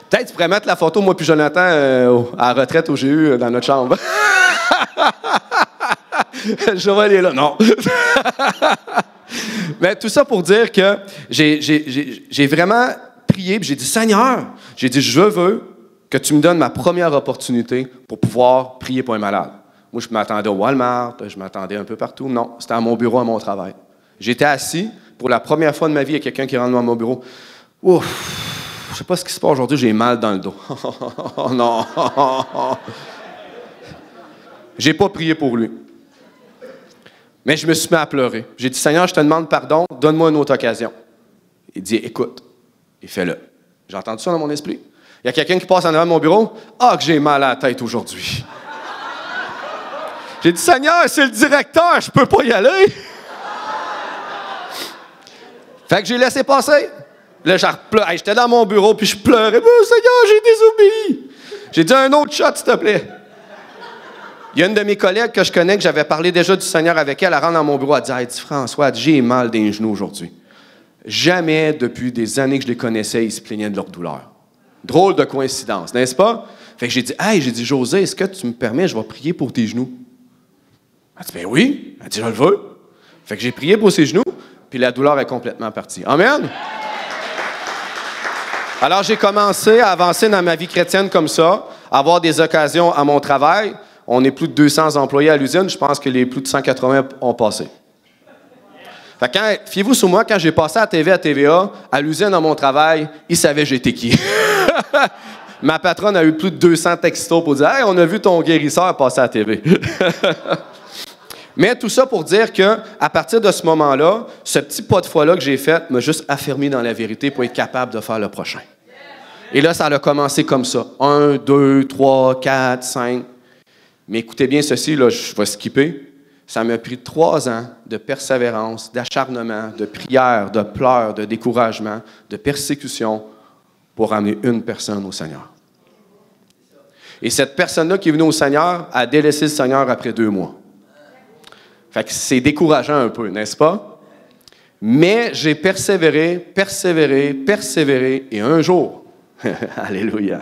Peut-être que tu pourrais mettre la photo, moi puis Jonathan, à la retraite où j'ai eu dans notre chambre. Joël est là. Non. Mais tout ça pour dire que j'ai vraiment prié, puis j'ai dit, Seigneur, j'ai dit, je veux que tu me donnes ma première opportunité pour pouvoir prier pour un malade. Moi, je m'attendais au Walmart, je m'attendais un peu partout. Non, c'était à mon bureau, à mon travail. J'étais assis. Pour la première fois de ma vie, il y a quelqu'un qui rentre dans mon bureau. Ouf, je ne sais pas ce qui se passe aujourd'hui, j'ai mal dans le dos. Oh non! J'ai pas prié pour lui. Mais je me suis mis à pleurer. J'ai dit, Seigneur, je te demande pardon, donne-moi une autre occasion. Il dit, écoute, et fais-le. J'ai entendu ça dans mon esprit. Il y a quelqu'un qui passe en avant de mon bureau. Ah, que j'ai mal à la tête aujourd'hui. J'ai dit, Seigneur, c'est le directeur, je peux pas y aller. Fait que j'ai laissé passer. Là, j'étais dans mon bureau, puis je pleurais. Oh, Seigneur, j'ai désobéi. J'ai dit un autre shot, s'il te plaît. Il y a une de mes collègues que je connais, que j'avais parlé déjà du Seigneur avec elle, elle rentre dans mon bureau, elle dit, hey, François, j'ai mal des genoux aujourd'hui. Jamais, depuis des années que je les connaissais, ils se plaignaient de leur douleur. Drôle de coïncidence, n'est-ce pas? Fait que j'ai dit, José, est-ce que tu me permets, je vais prier pour tes genoux? Elle dit, ben oui. Elle dit, je le veux. Fait que j'ai prié pour ses genoux, puis la douleur est complètement partie. Amen? Alors, j'ai commencé à avancer dans ma vie chrétienne comme ça, à avoir des occasions à mon travail. On est plus de 200 employés à l'usine. Je pense que les plus de 180 ont passé. Fait que fiez-vous sur moi, quand j'ai passé à TV à TVA, à l'usine à mon travail, ils savaient j'étais qui. Ma patronne a eu plus de 200 textos pour dire « Hey, on a vu ton guérisseur passer à TV. » Mais tout ça pour dire qu'à partir de ce moment-là, ce petit pas de foi-là que j'ai fait m'a juste affirmé dans la vérité pour être capable de faire le prochain. Et là, ça a commencé comme ça. 1, 2, 3, 4, 5. Mais écoutez bien ceci, là, je vais skipper. Ça m'a pris 3 ans de persévérance, d'acharnement, de prière, de pleurs, de découragement, de persécution pour amener une personne au Seigneur. Et cette personne-là qui est venue au Seigneur a délaissé le Seigneur après 2 mois. Fait que c'est décourageant un peu, n'est-ce pas? Mais j'ai persévéré, et un jour, alléluia,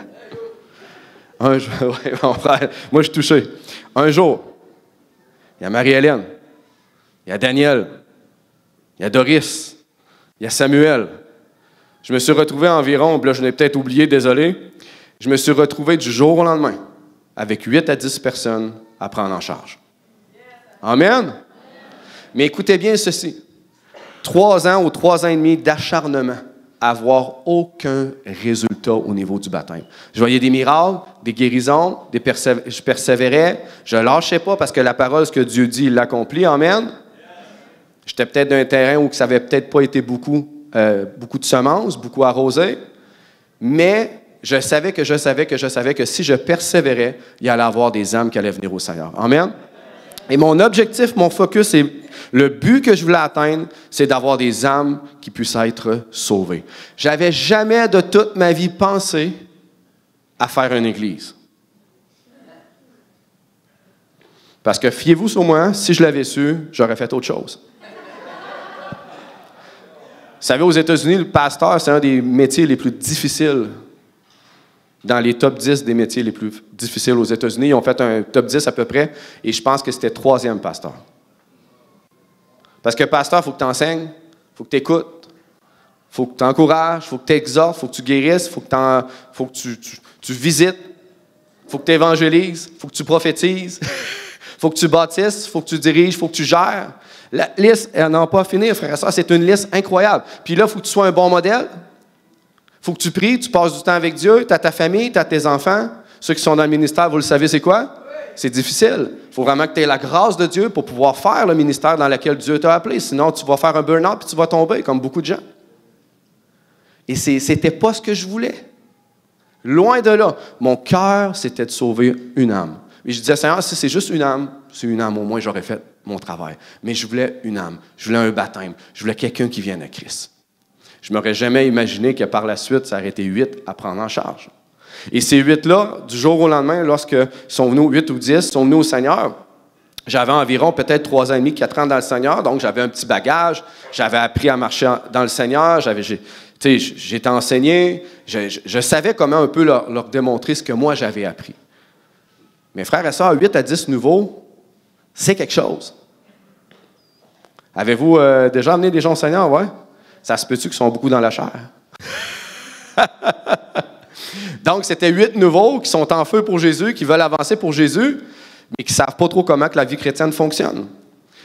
un jour, ouais, mon frère, moi je suis touché, un jour, il y a Marie-Hélène, il y a Daniel, il y a Doris, il y a Samuel. Je me suis retrouvé environ, là je l'ai peut-être oublié, désolé, je me suis retrouvé du jour au lendemain avec 8 à 10 personnes à prendre en charge. Amen? Mais écoutez bien ceci. 3 ans ou 3 ans et demi d'acharnement à avoir aucun résultat au niveau du baptême. Je voyais des miracles, des guérisons, je persévérais, je ne lâchais pas parce que la parole, ce que Dieu dit, il l'accomplit. Amen? J'étais peut-être d'un terrain où ça n'avait peut-être pas été beaucoup de semences, beaucoup arrosé, mais je savais que si je persévérais, il y allait avoir des âmes qui allaient venir au Seigneur. Amen? Et mon objectif, mon focus, et le but que je voulais atteindre, c'est d'avoir des âmes qui puissent être sauvées. Je n'avais jamais de toute ma vie pensé à faire une église. Parce que, fiez-vous sur moi, si je l'avais su, j'aurais fait autre chose. Vous savez, aux États-Unis, le pasteur, c'est un des métiers les plus difficiles. Dans les top 10 des métiers les plus difficiles aux États-Unis, ils ont fait un top 10 à peu près, et je pense que c'était 3e pasteur. Parce que pasteur, il faut que tu enseignes, il faut que tu écoutes, il faut que tu encourages, il faut que tu exhortes, il faut que tu guérisses, il faut que tu visites, il faut que tu évangélises, il faut que tu prophétises, il faut que tu bâtisses, il faut que tu diriges, il faut que tu gères. La liste, elle n'en pas finir, frère et soeur, c'est une liste incroyable. Puis là, il faut que tu sois un bon modèle. Il faut que tu pries, tu passes du temps avec Dieu, tu as ta famille, tu as tes enfants. Ceux qui sont dans le ministère, vous le savez, c'est quoi? C'est difficile. Il faut vraiment que tu aies la grâce de Dieu pour pouvoir faire le ministère dans lequel Dieu t'a appelé. Sinon, tu vas faire un burn-out puis tu vas tomber, comme beaucoup de gens. Et c'était pas ce que je voulais. Loin de là. Mon cœur, c'était de sauver une âme. Et je disais, Seigneur, si c'est juste une âme, c'est une âme, au moins j'aurais fait mon travail. Mais je voulais une âme. Je voulais un baptême. Je voulais quelqu'un qui vienne à Christ. Je ne m'aurais jamais imaginé que par la suite, ça aurait été 8 à prendre en charge. Et ces 8-là, du jour au lendemain, lorsqu'ils sont venus, 8 ou 10, sont venus au Seigneur, j'avais environ peut-être 3 ans et demi, 4 ans dans le Seigneur, donc j'avais un petit bagage, j'avais appris à marcher dans le Seigneur, j'étais enseigné, je savais comment un peu leur démontrer ce que moi j'avais appris. Mes frères et sœurs, 8 à 10 nouveaux, c'est quelque chose. Avez-vous déjà amené des gens au Seigneur, ouais? Ça se peut-tu qu'ils sont beaucoup dans la chair? Donc, c'était 8 nouveaux qui sont en feu pour Jésus, qui veulent avancer pour Jésus, mais qui ne savent pas trop comment que la vie chrétienne fonctionne.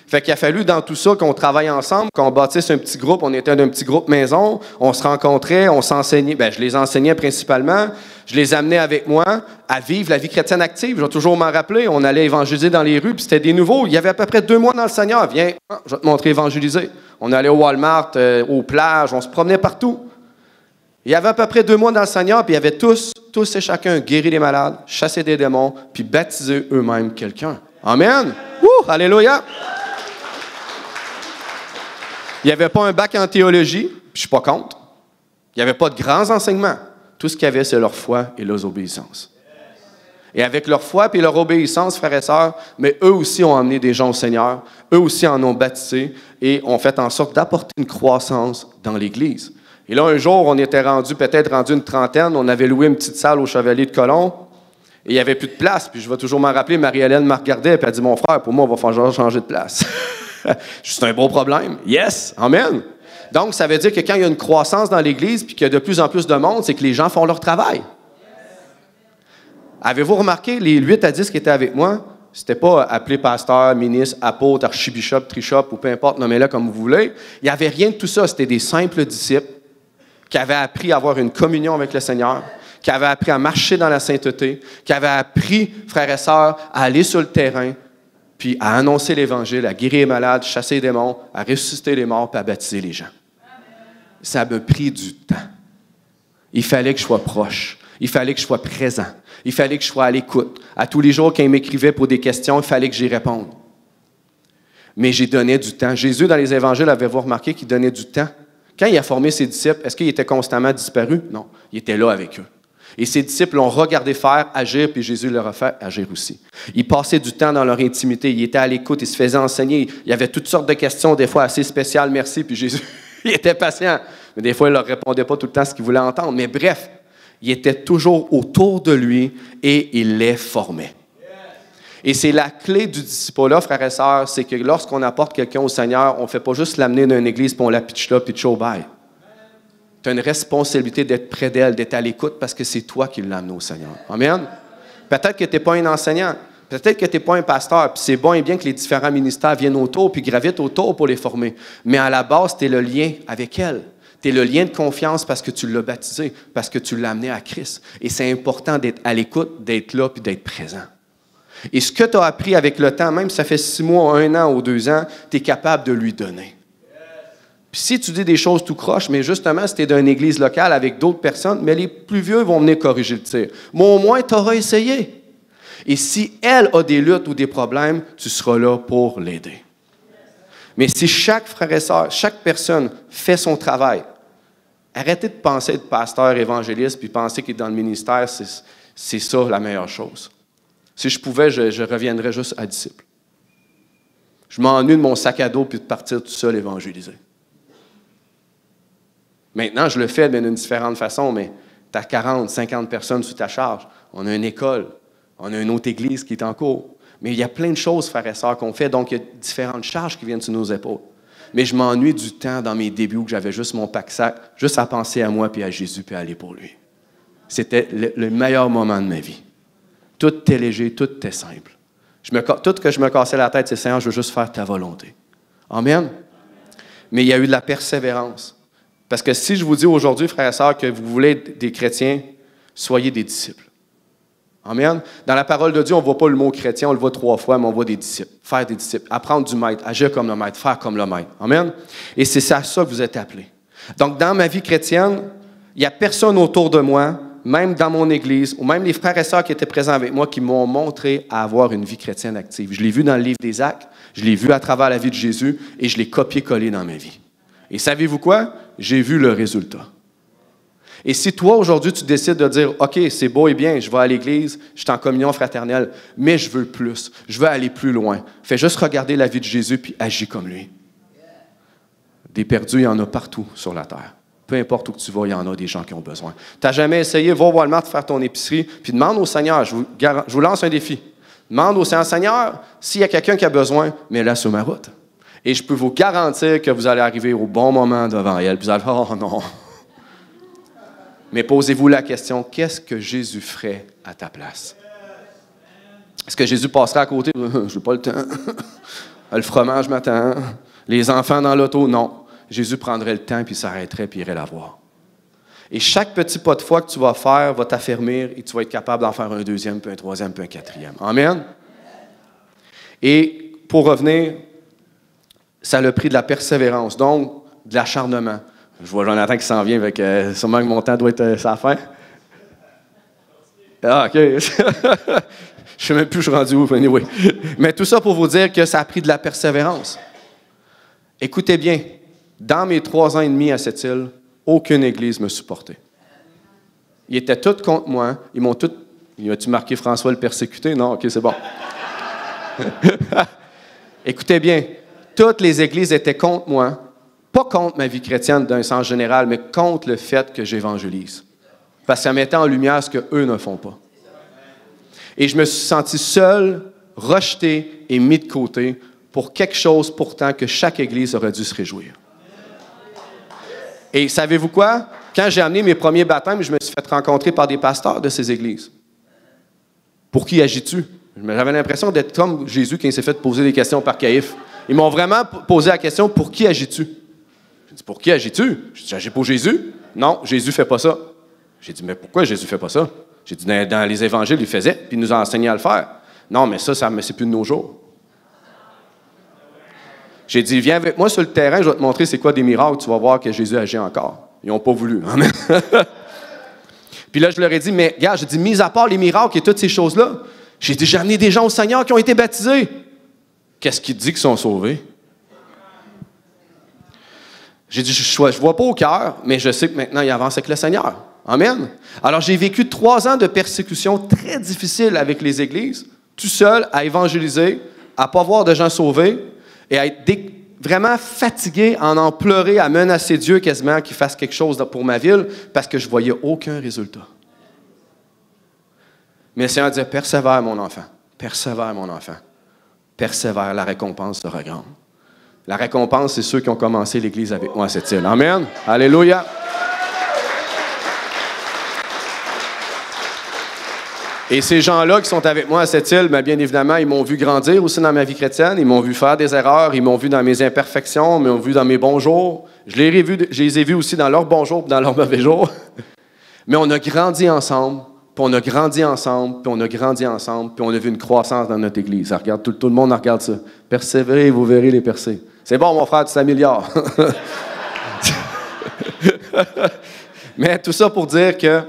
Fait qu'il a fallu dans tout ça qu'on travaille ensemble, qu'on bâtisse un petit groupe. On était d'un petit groupe maison, on se rencontrait, on s'enseignait. Je les enseignais principalement. Je les amenais avec moi à vivre la vie chrétienne active. Je vais toujours m'en rappeler. On allait évangéliser dans les rues, puis c'était des nouveaux. Il y avait à peu près 2 mois dans le Seigneur. Viens, je vais te montrer évangéliser. On allait au Walmart, aux plages, on se promenait partout. Il y avait à peu près 2 mois dans le Seigneur, puis il y avait tous et chacun guéri les malades, chassé des démons, puis baptisé eux-mêmes quelqu'un. Amen! Ouh, alléluia! Il n'y avait pas un bac en théologie, puis je ne suis pas contre. Il n'y avait pas de grands enseignements. Tout ce qu'il y avait, c'est leur foi et leur obéissance. Et avec leur foi et leur obéissance, frères et sœurs, mais eux aussi ont amené des gens au Seigneur. Eux aussi en ont baptisé et ont fait en sorte d'apporter une croissance dans l'Église. Et là, un jour, on était peut-être rendu une trentaine. On avait loué une petite salle au Chevalier de Colomb. Et il n'y avait plus de place. Puis je vais toujours m'en rappeler, Marie-Hélène m'a regardé et elle a dit, mon frère, pour moi, on va falloir changer de place. C'est un beau problème. Yes! Amen! Donc, ça veut dire que quand il y a une croissance dans l'Église puis qu'il y a de plus en plus de monde, c'est que les gens font leur travail. Avez-vous remarqué, les 8 à 10 qui étaient avec moi, c'était pas appelé pasteur, ministre, apôtre, archibishop, trichop ou peu importe, nommez-le comme vous voulez. Il n'y avait rien de tout ça. C'était des simples disciples qui avaient appris à avoir une communion avec le Seigneur, qui avaient appris à marcher dans la sainteté, qui avaient appris, frères et sœurs, à aller sur le terrain, puis à annoncer l'Évangile, à guérir les malades, chasser les démons, à ressusciter les morts, puis à baptiser les gens. Ça m'a pris du temps. Il fallait que je sois proche. Il fallait que je sois présent. Il fallait que je sois à l'écoute. À tous les jours, quand il m'écrivait pour des questions, il fallait que j'y réponde. Mais j'ai donné du temps. Jésus, dans les évangiles, avez-vous remarqué qu'il donnait du temps? Quand il a formé ses disciples, est-ce qu'il était constamment disparu? Non. Il était là avec eux. Et ses disciples l'ont regardé faire, agir, puis Jésus leur a fait agir aussi. Ils passaient du temps dans leur intimité, ils étaient à l'écoute, ils se faisaient enseigner. Il y avait toutes sortes de questions, des fois assez spéciales, merci, puis Jésus, il était patient. Mais des fois, il ne leur répondait pas tout le temps ce qu'ils voulaient entendre. Mais bref, il était toujours autour de lui et il les formait. Et c'est la clé du disciple-là, frères et sœurs, c'est que lorsqu'on apporte quelqu'un au Seigneur, on ne fait pas juste l'amener dans une église, puis on la pitch là, puis ciao, bye. Tu as une responsabilité d'être près d'elle, d'être à l'écoute, parce que c'est toi qui l'as amené au Seigneur. Amen? Peut-être que tu n'es pas un enseignant, peut-être que tu n'es pas un pasteur, puis c'est bon et bien que les différents ministères viennent autour, puis gravitent autour pour les former. Mais à la base, tu es le lien avec elle. Tu es le lien de confiance parce que tu l'as baptisé, parce que tu l'as amené à Christ. Et c'est important d'être à l'écoute, d'être là, puis d'être présent. Et ce que tu as appris avec le temps, même si ça fait 6 mois, 1 an ou 2 ans, tu es capable de lui donner. Puis si tu dis des choses tout croche, mais justement, si tu es dans une église locale avec d'autres personnes, mais les plus vieux vont venir corriger le tir. Mais au moins, tu auras essayé. Et si elle a des luttes ou des problèmes, tu seras là pour l'aider. Mais si chaque frère et sœur, chaque personne fait son travail, arrêtez de penser être pasteur, évangéliste, puis penser qu'il est dans le ministère, c'est ça la meilleure chose. Si je pouvais, je reviendrais juste à disciple. Je m'ennuie de mon sac à dos puis de partir tout seul évangéliser. Maintenant, je le fais d'une différente façon, mais tu as 40, 50 personnes sous ta charge. On a une école, on a une autre église qui est en cours. Mais il y a plein de choses, frères et sœurs, qu'on fait, donc il y a différentes charges qui viennent sur nos épaules. Mais je m'ennuie du temps dans mes débuts où j'avais juste mon pack-sac, juste à penser à moi puis à Jésus puis à aller pour lui. C'était le meilleur moment de ma vie. Tout était léger, tout était simple. Tout que je me cassais la tête, c'est Seigneur, je veux juste faire ta volonté. Amen. Mais il y a eu de la persévérance. Parce que si je vous dis aujourd'hui, frères et sœurs, que vous voulez être des chrétiens, soyez des disciples. Amen. Dans la parole de Dieu, on ne voit pas le mot chrétien, on le voit 3 fois, mais on voit des disciples. Faire des disciples, apprendre du maître, agir comme le maître, faire comme le maître. Amen. Et c'est à ça que vous êtes appelés. Donc, dans ma vie chrétienne, il n'y a personne autour de moi, même dans mon église, ou même les frères et sœurs qui étaient présents avec moi, qui m'ont montré à avoir une vie chrétienne active. Je l'ai vu dans le livre des Actes, je l'ai vu à travers la vie de Jésus, et je l'ai copié-collé dans ma vie. Et savez-vous quoi? J'ai vu le résultat. Et si toi, aujourd'hui, tu décides de dire, OK, c'est beau et bien, je vais à l'église, je suis en communion fraternelle, mais je veux plus, je veux aller plus loin. Fais juste regarder la vie de Jésus, puis agis comme lui. Des perdus, il y en a partout sur la terre. Peu importe où tu vas, il y en a des gens qui ont besoin. Tu n'as jamais essayé, va au Walmart faire ton épicerie, puis demande au Seigneur, je vous lance un défi. Demande au Seigneur, Seigneur, s'il y a quelqu'un qui a besoin, mets-la sur ma route. Et je peux vous garantir que vous allez arriver au bon moment devant elle, puis vous allez dire, oh non. Mais posez-vous la question, qu'est-ce que Jésus ferait à ta place? Est-ce que Jésus passerait à côté? Je n'ai pas le temps. Le fromage m'attend. Les enfants dans l'auto? Non. Jésus prendrait le temps, puis s'arrêterait, puis irait la voir. Et chaque petit pas de foi que tu vas faire va t'affermir et tu vas être capable d'en faire un 2e, puis un 3e, puis un 4e. Amen? Et pour revenir, ça a le prix de la persévérance, donc de l'acharnement. Je vois Jonathan qui s'en vient, avec sûrement que mon temps doit être sa fin. Ah, OK. Je ne sais même plus où je suis rendu où, anyway. Mais tout ça pour vous dire que ça a pris de la persévérance. Écoutez bien, dans mes 3 ans et demi à cette île, aucune église me supportait. Ils étaient tous contre moi. Ils m'ont tous... As-tu marqué François le persécuté? Non? OK, c'est bon. Écoutez bien, toutes les églises étaient contre moi. Pas contre ma vie chrétienne d'un sens général, mais contre le fait que j'évangélise. Parce que ça mettait en lumière ce qu'eux ne font pas. Et je me suis senti seul, rejeté et mis de côté pour quelque chose pourtant que chaque église aurait dû se réjouir. Et savez-vous quoi? Quand j'ai amené mes premiers baptêmes, je me suis fait rencontrer par des pasteurs de ces églises. Pour qui agis-tu? J'avais l'impression d'être comme Jésus quand il s'est fait poser des questions par Caïphe. Ils m'ont vraiment posé la question, pour qui agis-tu? J'ai dit, pour qui agis-tu? J'ai dit, j'agis pour Jésus? Non, Jésus ne fait pas ça. J'ai dit, mais pourquoi Jésus ne fait pas ça? J'ai dit, dans les évangiles, il faisait, puis il nous a enseigné à le faire. Non, mais ça c'est plus de nos jours. J'ai dit, viens avec moi sur le terrain, je vais te montrer c'est quoi des miracles, tu vas voir que Jésus agit encore. Ils n'ont pas voulu. Amen. Puis là, je leur ai dit, mais regarde, j'ai dit, mis à part les miracles et toutes ces choses-là, j'ai dit, j'ai amené des gens au Seigneur qui ont été baptisés. Qu'est-ce qui te dit qu'ils sont sauvés? J'ai dit, je ne vois pas au cœur, mais je sais que maintenant, ils avancent avec le Seigneur. Amen. Alors, j'ai vécu 3 ans de persécution très difficiles avec les églises, tout seul, à évangéliser, à ne pas voir de gens sauvés et à être vraiment fatigué, à en pleurer, à menacer Dieu quasiment qu'il fasse quelque chose pour ma ville parce que je ne voyais aucun résultat. Mais le Seigneur disait, persévère mon enfant, persévère mon enfant, persévère, la récompense sera grande. La récompense, c'est ceux qui ont commencé l'Église avec moi à cette île. Amen. Alléluia. Et ces gens-là qui sont avec moi à cette île, bien évidemment, ils m'ont vu grandir aussi dans ma vie chrétienne, ils m'ont vu faire des erreurs, ils m'ont vu dans mes imperfections, ils m'ont vu dans mes bons jours. Je les ai vus aussi dans leurs bons jours et dans leurs mauvais jours. Mais on a grandi ensemble, puis on a grandi ensemble, puis on a grandi ensemble, puis on a vu une croissance dans notre Église. Ça regarde, tout le monde regarde ça. Persévérez, vous verrez les percées. C'est bon, mon frère, tu t'améliores. Mais tout ça pour dire que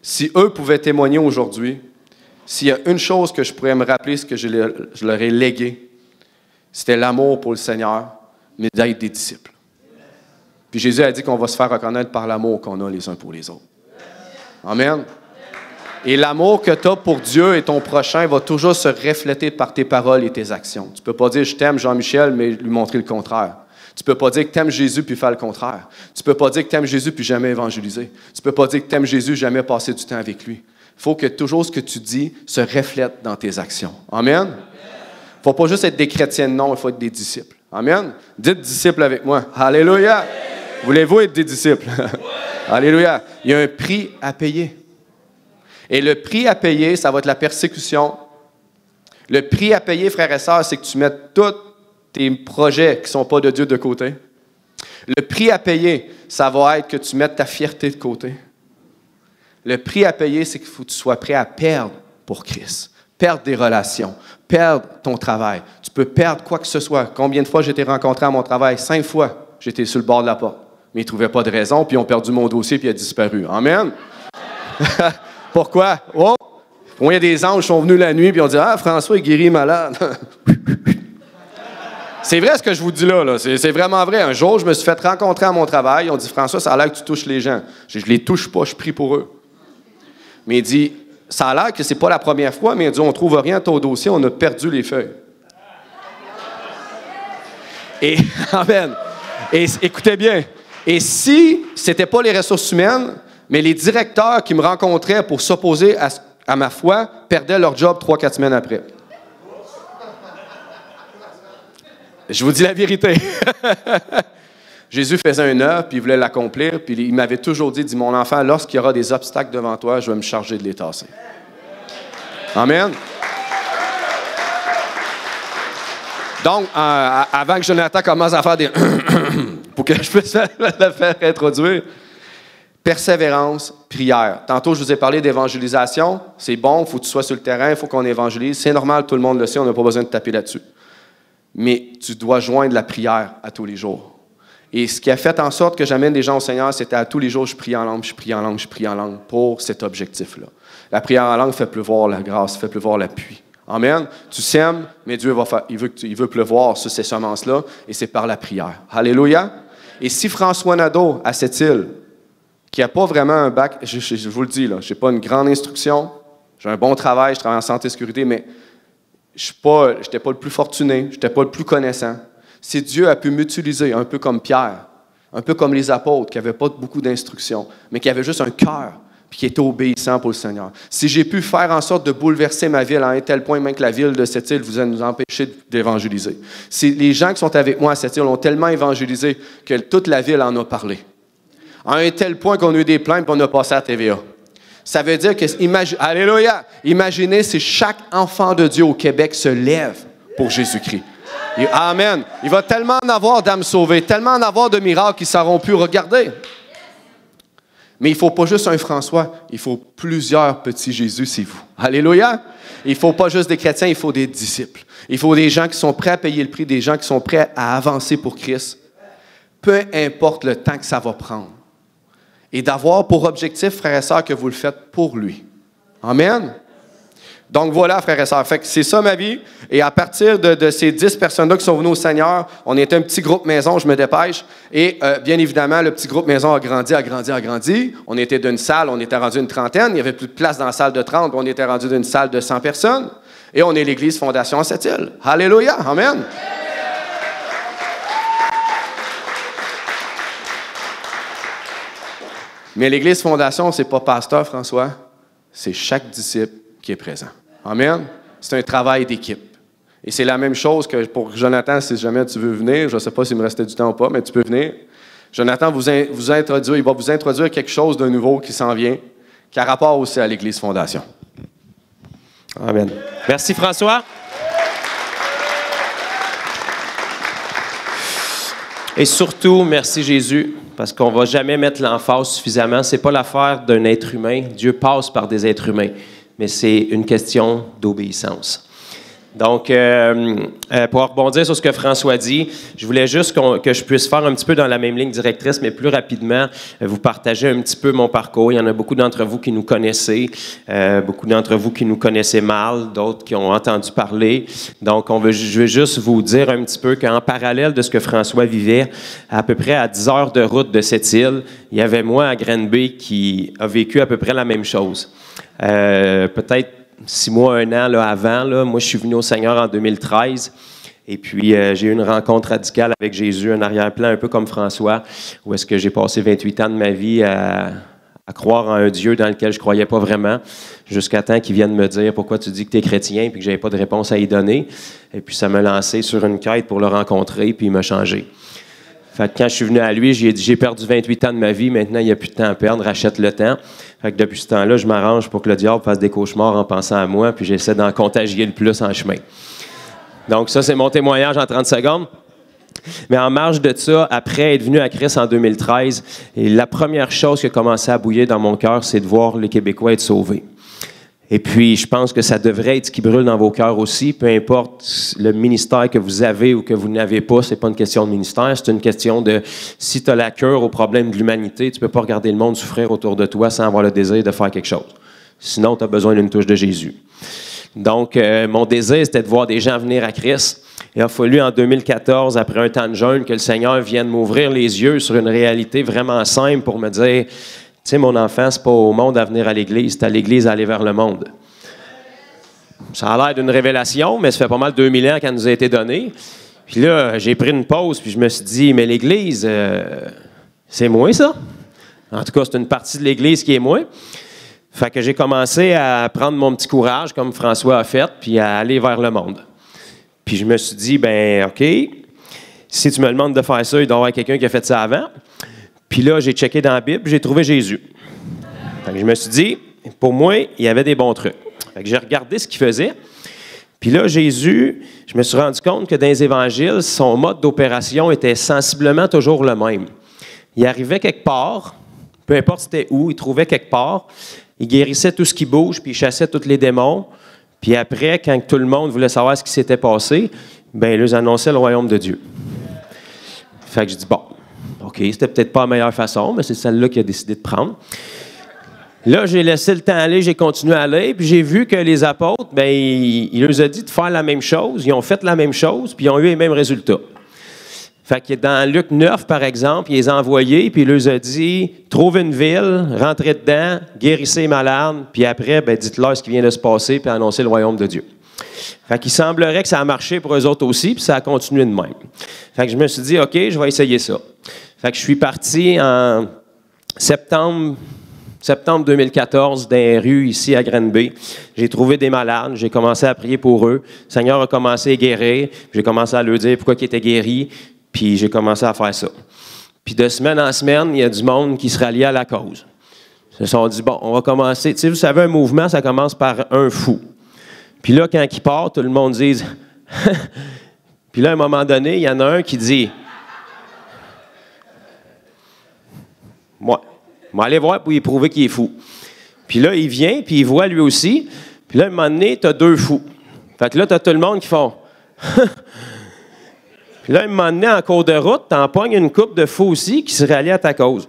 si eux pouvaient témoigner aujourd'hui, s'il y a une chose que je pourrais me rappeler, ce que je leur ai légué, c'était l'amour pour le Seigneur, mais d'être des disciples. Puis Jésus a dit qu'on va se faire reconnaître par l'amour qu'on a les uns pour les autres. Amen. Et l'amour que tu as pour Dieu et ton prochain va toujours se refléter par tes paroles et tes actions. Tu ne peux pas dire « je t'aime Jean-Michel », mais lui montrer le contraire. Tu ne peux pas dire que tu aimes Jésus puis faire le contraire. Tu ne peux pas dire que tu aimes Jésus puis jamais évangéliser. Tu ne peux pas dire que tu aimes Jésus jamais passer du temps avec lui. Il faut que toujours ce que tu dis se reflète dans tes actions. Amen? Il ne faut pas juste être des chrétiens, non, il faut être des disciples. Amen? Dites disciples avec moi. Alléluia! Voulez-vous être des disciples? Alléluia! Il y a un prix à payer. Et le prix à payer, ça va être la persécution. Le prix à payer, frères et sœurs, c'est que tu mettes tous tes projets qui ne sont pas de Dieu de côté. Le prix à payer, ça va être que tu mettes ta fierté de côté. Le prix à payer, c'est qu'il faut que tu sois prêt à perdre pour Christ. Perdre des relations, perdre ton travail. Tu peux perdre quoi que ce soit. Combien de fois j'ai été rencontré à mon travail? 5 fois, j'étais sur le bord de la porte. Mais ils ne trouvaient pas de raison, puis ils ont perdu mon dossier, puis il a disparu. Amen? Pourquoi? Oh! Il y a des anges qui sont venus la nuit, puis ils ont dit « Ah, François est guéri malade. » C'est vrai ce que je vous dis là. C'est vraiment vrai. Un jour, je me suis fait rencontrer à mon travail. Ils ont dit « François, ça a l'air que tu touches les gens. » Je ne les touche pas, je prie pour eux. Mais il dit « Ça a l'air que c'est pas la première fois, mais il dit « On ne trouve rien à ton dossier, on a perdu les feuilles. » Et, amen. Et écoutez bien. Et si ce n'était pas les ressources humaines, mais les directeurs qui me rencontraient pour s'opposer à ma foi perdaient leur job 3-4 semaines après. Je vous dis la vérité. Jésus faisait un œuvre, puis il voulait l'accomplir, puis il m'avait toujours dit, mon enfant, lorsqu'il y aura des obstacles devant toi, je vais me charger de les tasser. Amen. Donc, avant que Jonathan commence à faire des pour que je puisse le faire introduire, persévérance, prière. Tantôt, je vous ai parlé d'évangélisation. C'est bon, il faut que tu sois sur le terrain, il faut qu'on évangélise. C'est normal, tout le monde le sait, on n'a pas besoin de taper là-dessus. Mais tu dois joindre la prière à tous les jours. Et ce qui a fait en sorte que j'amène des gens au Seigneur, c'était à tous les jours, je prie en langue, je prie en langue, je prie en langue pour cet objectif-là. La prière en langue fait pleuvoir la grâce, fait pleuvoir l'appui. Amen. Tu sèmes, mais Dieu va faire, il veut pleuvoir sur ces semences-là, et c'est par la prière. Alléluia. Et si François Nadeau, à cette île, qui n'a pas vraiment un bac, je vous le dis, là, je n'ai pas une grande instruction, j'ai un bon travail, je travaille en santé et sécurité, mais je n'étais pas le plus fortuné, je n'étais pas le plus connaissant. Si Dieu a pu m'utiliser, un peu comme Pierre, un peu comme les apôtres, qui n'avaient pas beaucoup d'instruction, mais qui avaient juste un cœur, puis qui étaient obéissants pour le Seigneur. Si j'ai pu faire en sorte de bouleverser ma ville à un tel point, même que la ville de cette île vous a nous empêché d'évangéliser. Si les gens qui sont avec moi à cette île ont tellement évangélisé que toute la ville en a parlé. À un tel point qu'on a eu des plaintes et on a passé à TVA. Ça veut dire que, alléluia, imaginez si chaque enfant de Dieu au Québec se lève pour Jésus-Christ. Et, amen. Il va tellement en avoir d'âmes sauvées, tellement en avoir de miracles qui seront plus regardés. Mais il ne faut pas juste un François, il faut plusieurs petits Jésus, c'est vous. Alléluia. Il ne faut pas juste des chrétiens, il faut des disciples. Il faut des gens qui sont prêts à payer le prix, des gens qui sont prêts à avancer pour Christ. Peu importe le temps que ça va prendre. Et d'avoir pour objectif, frères et sœurs, que vous le faites pour lui. Amen. Donc voilà, frères et sœurs. Fait que c'est ça ma vie. Et à partir de ces 10 personnes-là qui sont venues au Seigneur, on était un petit groupe maison, je me dépêche. Et bien évidemment, le petit groupe maison a grandi. On était d'une salle, on était rendu une trentaine. Il n'y avait plus de place dans la salle de 30, on était rendu d'une salle de 100 personnes. Et on est l'Église Fondation à Sept-Îles. Alléluia, amen. Mais l'Église Fondation, c'est pas pasteur François, c'est chaque disciple qui est présent. Amen. C'est un travail d'équipe. Et c'est la même chose que pour Jonathan, si jamais tu veux venir. Je ne sais pas s'il me restait du temps ou pas, mais tu peux venir. Jonathan il va vous introduire quelque chose de nouveau qui s'en vient, qui a rapport aussi à l'Église Fondation. Amen. Merci François. Et surtout, merci Jésus, parce qu'on ne va jamais mettre l'emphase suffisamment. Ce n'est pas l'affaire d'un être humain. Dieu passe par des êtres humains, mais c'est une question d'obéissance. Donc, pour rebondir sur ce que François dit, je voulais juste que je puisse faire un petit peu dans la même ligne directrice, mais plus rapidement, vous partager un petit peu mon parcours. Il y en a beaucoup d'entre vous qui nous connaissez, beaucoup d'entre vous qui nous connaissez mal, d'autres qui ont entendu parler. Donc, je veux juste vous dire un petit peu qu'en parallèle de ce que François vivait, à peu près à 10 heures de route de cette île, il y avait moi à Granby qui a vécu à peu près la même chose. Peut-être 6 mois, 1 an là, avant, là, moi je suis venu au Seigneur en 2013 et puis j'ai eu une rencontre radicale avec Jésus, un arrière-plan un peu comme François, où est-ce que j'ai passé 28 ans de ma vie à croire en un Dieu dans lequel je ne croyais pas vraiment, jusqu'à temps qu'il vienne me dire pourquoi tu dis que tu es chrétien puis que je n'avais pas de réponse à y donner. Et puis ça m'a lancé sur une quête pour le rencontrer puis il m'a changé. Fait que quand je suis venu à lui, j'ai dit, j'ai perdu 28 ans de ma vie, maintenant il n'y a plus de temps à perdre, rachète le temps. Fait que depuis ce temps-là, je m'arrange pour que le diable fasse des cauchemars en pensant à moi, puis j'essaie d'en contagier le plus en chemin. Donc ça, c'est mon témoignage en 30 secondes. Mais en marge de ça, après être venu à Christ en 2013, et la première chose qui a commencé à bouillir dans mon cœur, c'est de voir les Québécois être sauvés. Et puis, je pense que ça devrait être ce qui brûle dans vos cœurs aussi, peu importe le ministère que vous avez ou que vous n'avez pas, c'est pas une question de ministère, c'est une question de si tu as la cure au problème de l'humanité, tu peux pas regarder le monde souffrir autour de toi sans avoir le désir de faire quelque chose. Sinon, tu as besoin d'une touche de Jésus. Donc, mon désir, c'était de voir des gens venir à Christ. Il a fallu en 2014, après un temps de jeûne, que le Seigneur vienne m'ouvrir les yeux sur une réalité vraiment simple pour me dire... Tu sais, mon enfant, c'est pas au monde à venir à l'Église, c'est à l'Église à aller vers le monde. Ça a l'air d'une révélation, mais ça fait pas mal 2000 ans qu'elle nous a été donnée. Puis là, j'ai pris une pause, puis je me suis dit, mais l'Église, c'est moi, ça? En tout cas, c'est une partie de l'Église qui est moi. Fait que j'ai commencé à prendre mon petit courage, comme François a fait, puis à aller vers le monde. Puis je me suis dit, ben OK, si tu me demandes de faire ça, il doit y avoir quelqu'un qui a fait ça avant. Puis là, j'ai checké dans la Bible, j'ai trouvé Jésus. Fait que je me suis dit, pour moi, il y avait des bons trucs. Fait que j'ai regardé ce qu'il faisait. Puis là, Jésus, je me suis rendu compte que dans les évangiles, son mode d'opération était sensiblement toujours le même. Il arrivait quelque part, peu importe c'était où, il trouvait quelque part, il guérissait tout ce qui bouge, puis il chassait tous les démons. Puis après, quand tout le monde voulait savoir ce qui s'était passé, bien, il leur annonçait le royaume de Dieu. Fait que je dis, bon, OK, c'était peut-être pas la meilleure façon, mais c'est celle-là qu'il a décidé de prendre. Là, j'ai laissé le temps aller, j'ai continué à aller, puis j'ai vu que les apôtres, bien, il leur a dit de faire la même chose, ils ont fait la même chose, puis ils ont eu les mêmes résultats. Fait que dans Luc 9, par exemple, il les a envoyés, puis il leur a dit, trouvez une ville, rentrez dedans, guérissez les malades, puis après, bien, dites-leur ce qui vient de se passer, puis annoncez le royaume de Dieu. Fait qu'il semblerait que ça a marché pour eux autres aussi, puis ça a continué de même. Fait que je me suis dit, OK, je vais essayer ça. Fait que je suis parti en septembre 2014 dans les rues ici à Granby. J'ai trouvé des malades, j'ai commencé à prier pour eux. Le Seigneur a commencé à guérir, j'ai commencé à leur dire pourquoi ils étaient guéris, puis j'ai commencé à faire ça. Puis de semaine en semaine, il y a du monde qui se ralliait à la cause. Ils se sont dit, bon, on va commencer. Tu sais, vous savez, un mouvement, ça commence par un fou. Puis là, quand il part, tout le monde dit... Puis là, à un moment donné, il y en a un qui dit... Moi, je vais aller voir pour lui prouver qu'il est fou. Puis là, il vient, puis il voit lui aussi. Puis là, à un moment donné, tu as 2 fous. Fait que là, tu as tout le monde qui font... Puis là, à un moment donné, en cours de route, tu empoignes une couple de fous aussi qui se rallient à ta cause.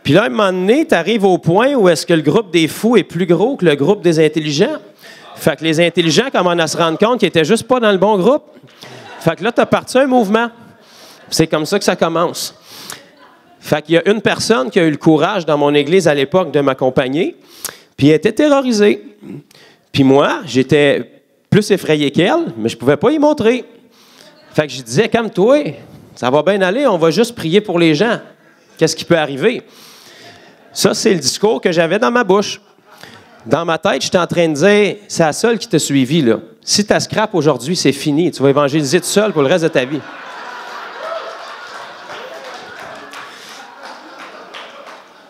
Puis là, à un moment donné, tu arrives au point où est-ce que le groupe des fous est plus gros que le groupe des intelligents. Fait que les intelligents commencent à se rendre compte qu'ils étaient juste pas dans le bon groupe. Fait que là, tu as parti un mouvement. C'est comme ça que ça commence. Fait qu'il y a une personne qui a eu le courage dans mon église à l'époque de m'accompagner, puis elle était terrorisée. Puis moi, j'étais plus effrayé qu'elle, mais je pouvais pas y montrer. Fait que je disais, calme-toi, ça va bien aller, on va juste prier pour les gens. Qu'est-ce qui peut arriver? Ça, c'est le discours que j'avais dans ma bouche. Dans ma tête, j'étais en train de dire, c'est la seule qui t'a suivi, là. Si tu as scrap aujourd'hui, c'est fini. Tu vas évangéliser tout seul pour le reste de ta vie.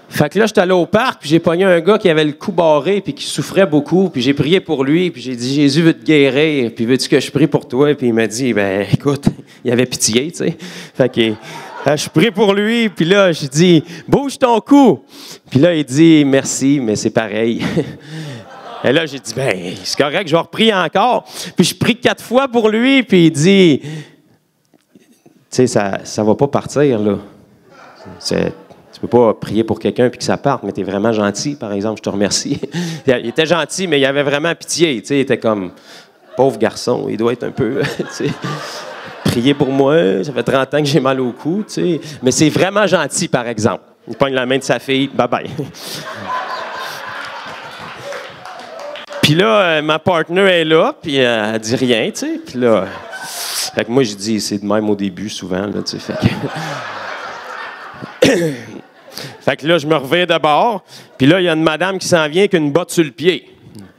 Fait que là, j'étais allé au parc, puis j'ai pogné un gars qui avait le cou barré, puis qui souffrait beaucoup, puis j'ai prié pour lui, puis j'ai dit, Jésus veut te guérir, puis veux-tu que je prie pour toi? Puis il m'a dit, ben écoute, il avait pitié, tu sais. Fait que je prie pour lui, puis là, je dis, bouge ton cou. Puis là, il dit, merci, mais c'est pareil. Et là, j'ai dit, ben c'est correct, je vais reprier encore. Puis je prie 4 fois pour lui, puis il dit, tu sais, ça va pas partir, là. Tu peux pas prier pour quelqu'un puis que ça parte, mais tu es vraiment gentil, par exemple, je te remercie. Il était gentil, mais il avait vraiment pitié. Tu sais, il était comme, pauvre garçon, il doit être un peu, tu sais, priez pour moi, ça fait 30 ans que j'ai mal au cou, tu sais. Mais c'est vraiment gentil, par exemple. Il pogne la main de sa fille, bye-bye. Puis là, ma partenaire est là, puis elle dit rien, tu sais. Puis là, fait que moi, je dis, c'est de même au début, souvent, là, tu sais, fait que... Fait que là, je me reviens de bord. Puis là, il y a une madame qui s'en vient avec une botte sur le pied.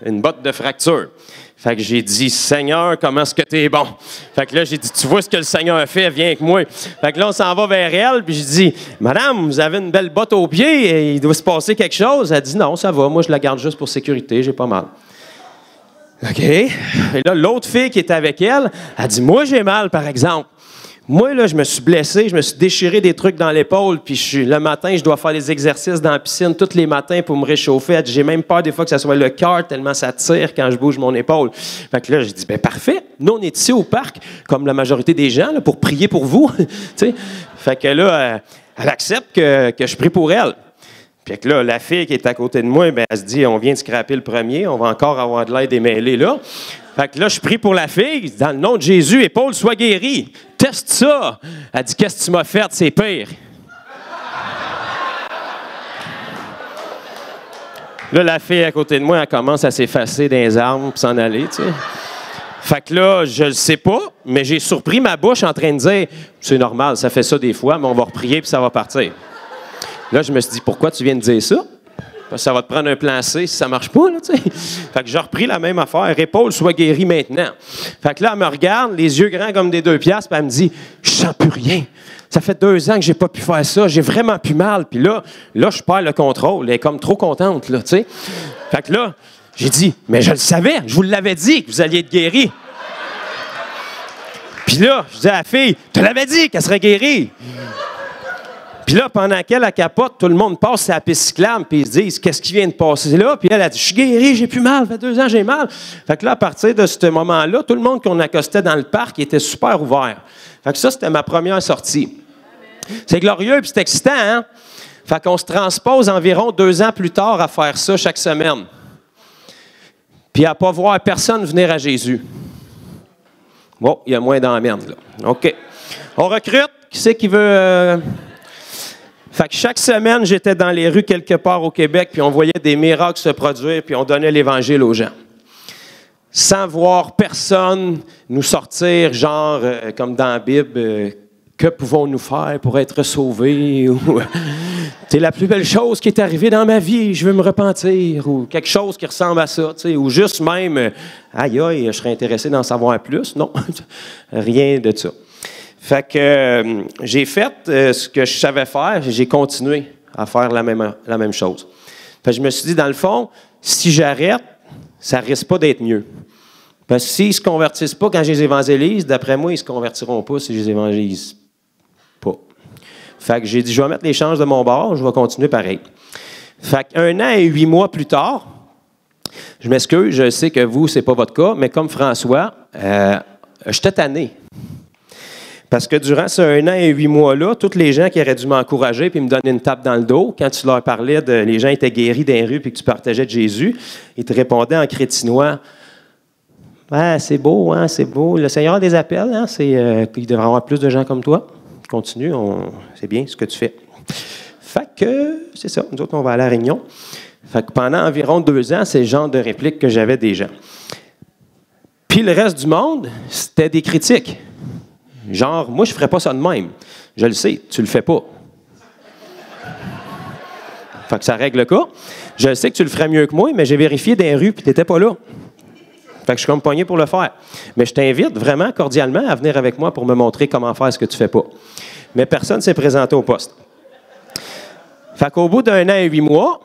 Une botte de fracture. Fait que j'ai dit, Seigneur, comment est-ce que t'es bon? Fait que là, j'ai dit, tu vois ce que le Seigneur a fait, viens avec moi. Fait que là, on s'en va vers elle. Puis j'ai dit, madame, vous avez une belle botte au pied, et il doit se passer quelque chose. Elle dit, non, ça va, moi, je la garde juste pour sécurité, j'ai pas mal. OK. Et là, l'autre fille qui était avec elle, elle dit, moi, j'ai mal, par exemple. Moi, là, je me suis blessé, je me suis déchiré des trucs dans l'épaule, puis le matin, je dois faire des exercices dans la piscine tous les matins pour me réchauffer. Elle dit, j'ai même peur des fois que ça soit le cœur, tellement ça tire quand je bouge mon épaule. Fait que là, j'ai dit, ben parfait, nous, on est ici au parc, comme la majorité des gens, là, pour prier pour vous. Fait que là, elle accepte que je prie pour elle. Fait que là, la fille qui est à côté de moi, ben, elle se dit, on vient de scraper le premier, on va encore avoir de l'aide démêlée là. Fait que là, je prie pour la fille, dans le nom de Jésus, et Paul soit guéri. Teste ça. Elle dit, qu'est-ce que tu m'as fait? C'est pire. Là, la fille à côté de moi, elle commence à s'effacer dans les armes pour s'en aller, tu sais. Fait que là, je le sais pas, mais j'ai surpris ma bouche en train de dire, c'est normal, ça fait ça des fois, mais on va reprier puis ça va partir. Là, je me suis dit, pourquoi tu viens de dire ça? Parce que ça va te prendre un plan C si ça marche pas, là, tu sais. Fait que j'ai repris la même affaire. Épaule, sois guéri maintenant. Fait que là, elle me regarde, les yeux grands comme des 2 piastres, puis elle me dit, je sens plus rien. Ça fait 2 ans que j'ai pas pu faire ça. J'ai vraiment plus mal. Puis là, je perds le contrôle. Elle est comme trop contente, là, tu sais. Fait que là, j'ai dit, mais je le savais. Je vous l'avais dit que vous alliez être guéri. Puis là, je dis à la fille, tu l'avais dit qu'elle serait guérie. Puis là, pendant qu'elle capote, tout le monde passe sur la piste cyclable, puis ils se disent, qu'est-ce qui vient de passer là? Puis elle a dit, je suis guérie, j'ai plus mal, ça fait 2 ans, j'ai mal. Fait que là, à partir de ce moment-là, tout le monde qu'on accostait dans le parc était super ouvert. Fait que ça, c'était ma première sortie. C'est glorieux, puis c'est excitant, hein? Fait qu'on se transpose environ 2 ans plus tard à faire ça chaque semaine. Puis à ne pas voir personne venir à Jésus. Bon, il y a moins d'emmerde, là. OK. On recrute. Qui c'est qui veut... Fait que chaque semaine, j'étais dans les rues quelque part au Québec, puis on voyait des miracles se produire, puis on donnait l'Évangile aux gens. Sans voir personne nous sortir, genre, comme dans la Bible, que pouvons-nous faire pour être sauvés? Ou c'est la plus belle chose qui est arrivée dans ma vie, je veux me repentir, ou quelque chose qui ressemble à ça, tu sais, ou juste même, aïe, aïe, je serais intéressé d'en savoir plus. Non, rien de ça. Fait que j'ai fait ce que je savais faire, j'ai continué à faire la même chose. Fait que je me suis dit, dans le fond, si j'arrête, ça risque pas d'être mieux. Parce que s'ils ne se convertissent pas quand je les évangélise, d'après moi, ils ne se convertiront pas si je les évangélise pas. Fait que j'ai dit, je vais mettre les chances de mon bord, je vais continuer pareil. Fait qu'1 an et 8 mois plus tard, je m'excuse, je sais que vous, c'est pas votre cas, mais comme François, j'étais tanné. Parce que durant ce 1 an et 8 mois-là, tous les gens qui auraient dû m'encourager puis me donner une tape dans le dos, quand tu leur parlais de les gens étaient guéris dans les rues puis que tu partageais de Jésus, ils te répondaient en crétinois, Ouais, c'est beau, hein, c'est beau. Le Seigneur a des appels, hein, il devrait y avoir plus de gens comme toi. Continue, c'est bien ce que tu fais. Fait que, c'est ça, nous autres, on va aller à la Réunion. Fait que pendant environ 2 ans, c'est le genre de réplique que j'avais des gens. Puis le reste du monde, c'était des critiques. Genre, moi, je ne ferais pas ça de même. Je le sais, tu le fais pas. Fait que ça règle le cas. Je sais que tu le ferais mieux que moi, mais j'ai vérifié dans les rues, puis tu n'étais pas là. Fait que je suis comme pogné pour le faire. Mais je t'invite vraiment cordialement à venir avec moi pour me montrer comment faire ce que tu ne fais pas. Mais personne ne s'est présenté au poste. Fait qu'au bout d'1 an et 8 mois,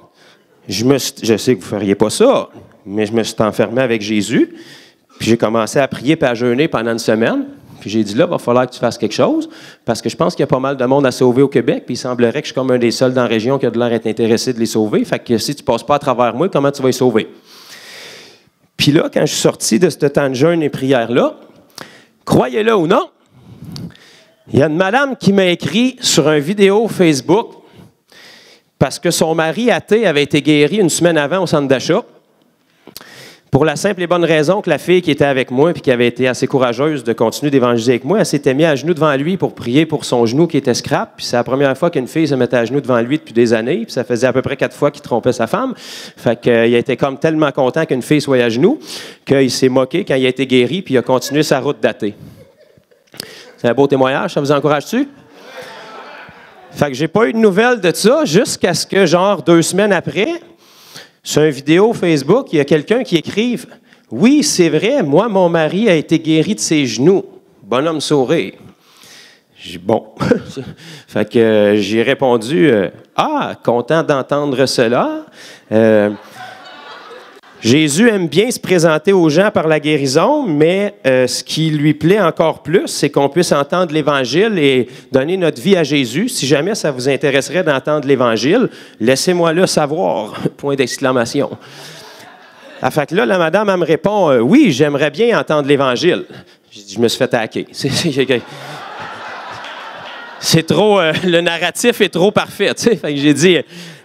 je sais que vous ne feriez pas ça, mais je me suis enfermé avec Jésus, puis j'ai commencé à prier et à jeûner pendant 1 semaine. Puis j'ai dit là, il va falloir que tu fasses quelque chose, parce que je pense qu'il y a pas mal de monde à sauver au Québec, puis il semblerait que je suis comme un des seuls dans la région qui a de l'air d'être intéressé de les sauver. Fait que si tu ne passes pas à travers moi, comment tu vas les sauver? Puis là, quand je suis sorti de ce temps de jeûne et prière-là, croyez-le ou non, il y a une madame qui m'a écrit sur une vidéo Facebook parce que son mari athée avait été guéri 1 semaine avant au centre d'achat. Pour la simple et bonne raison que la fille qui était avec moi et qui avait été assez courageuse de continuer d'évangéliser avec moi, elle s'était mise à genoux devant lui pour prier pour son genou qui était scrap. Puis c'est la première fois qu'une fille se mettait à genoux devant lui depuis des années. Puis ça faisait à peu près 4 fois qu'il trompait sa femme. Fait qu'il a été comme tellement content qu'une fille soit à genoux qu'il s'est moqué quand il a été guéri puis il a continué sa route d'athée. C'est un beau témoignage, ça vous encourage-tu? Fait que j'ai pas eu de nouvelles de ça jusqu'à ce que, genre, 2 semaines après, sur une vidéo Facebook, il y a quelqu'un qui écrive « Oui, c'est vrai, moi, mon mari a été guéri de ses genoux. » Bonhomme sourire. J'ai dit « Bon. » Fait que j'ai répondu « Ah, content d'entendre cela. Jésus aime bien se présenter aux gens par la guérison, mais ce qui lui plaît encore plus, c'est qu'on puisse entendre l'Évangile et donner notre vie à Jésus. Si jamais ça vous intéresserait d'entendre l'Évangile, laissez-moi le savoir. Point d'exclamation. Fait que là, la madame, elle me répond oui, j'aimerais bien entendre l'Évangile. Je me suis fait hacker. C'est trop, le narratif est trop parfait. Fait que j'ai dit,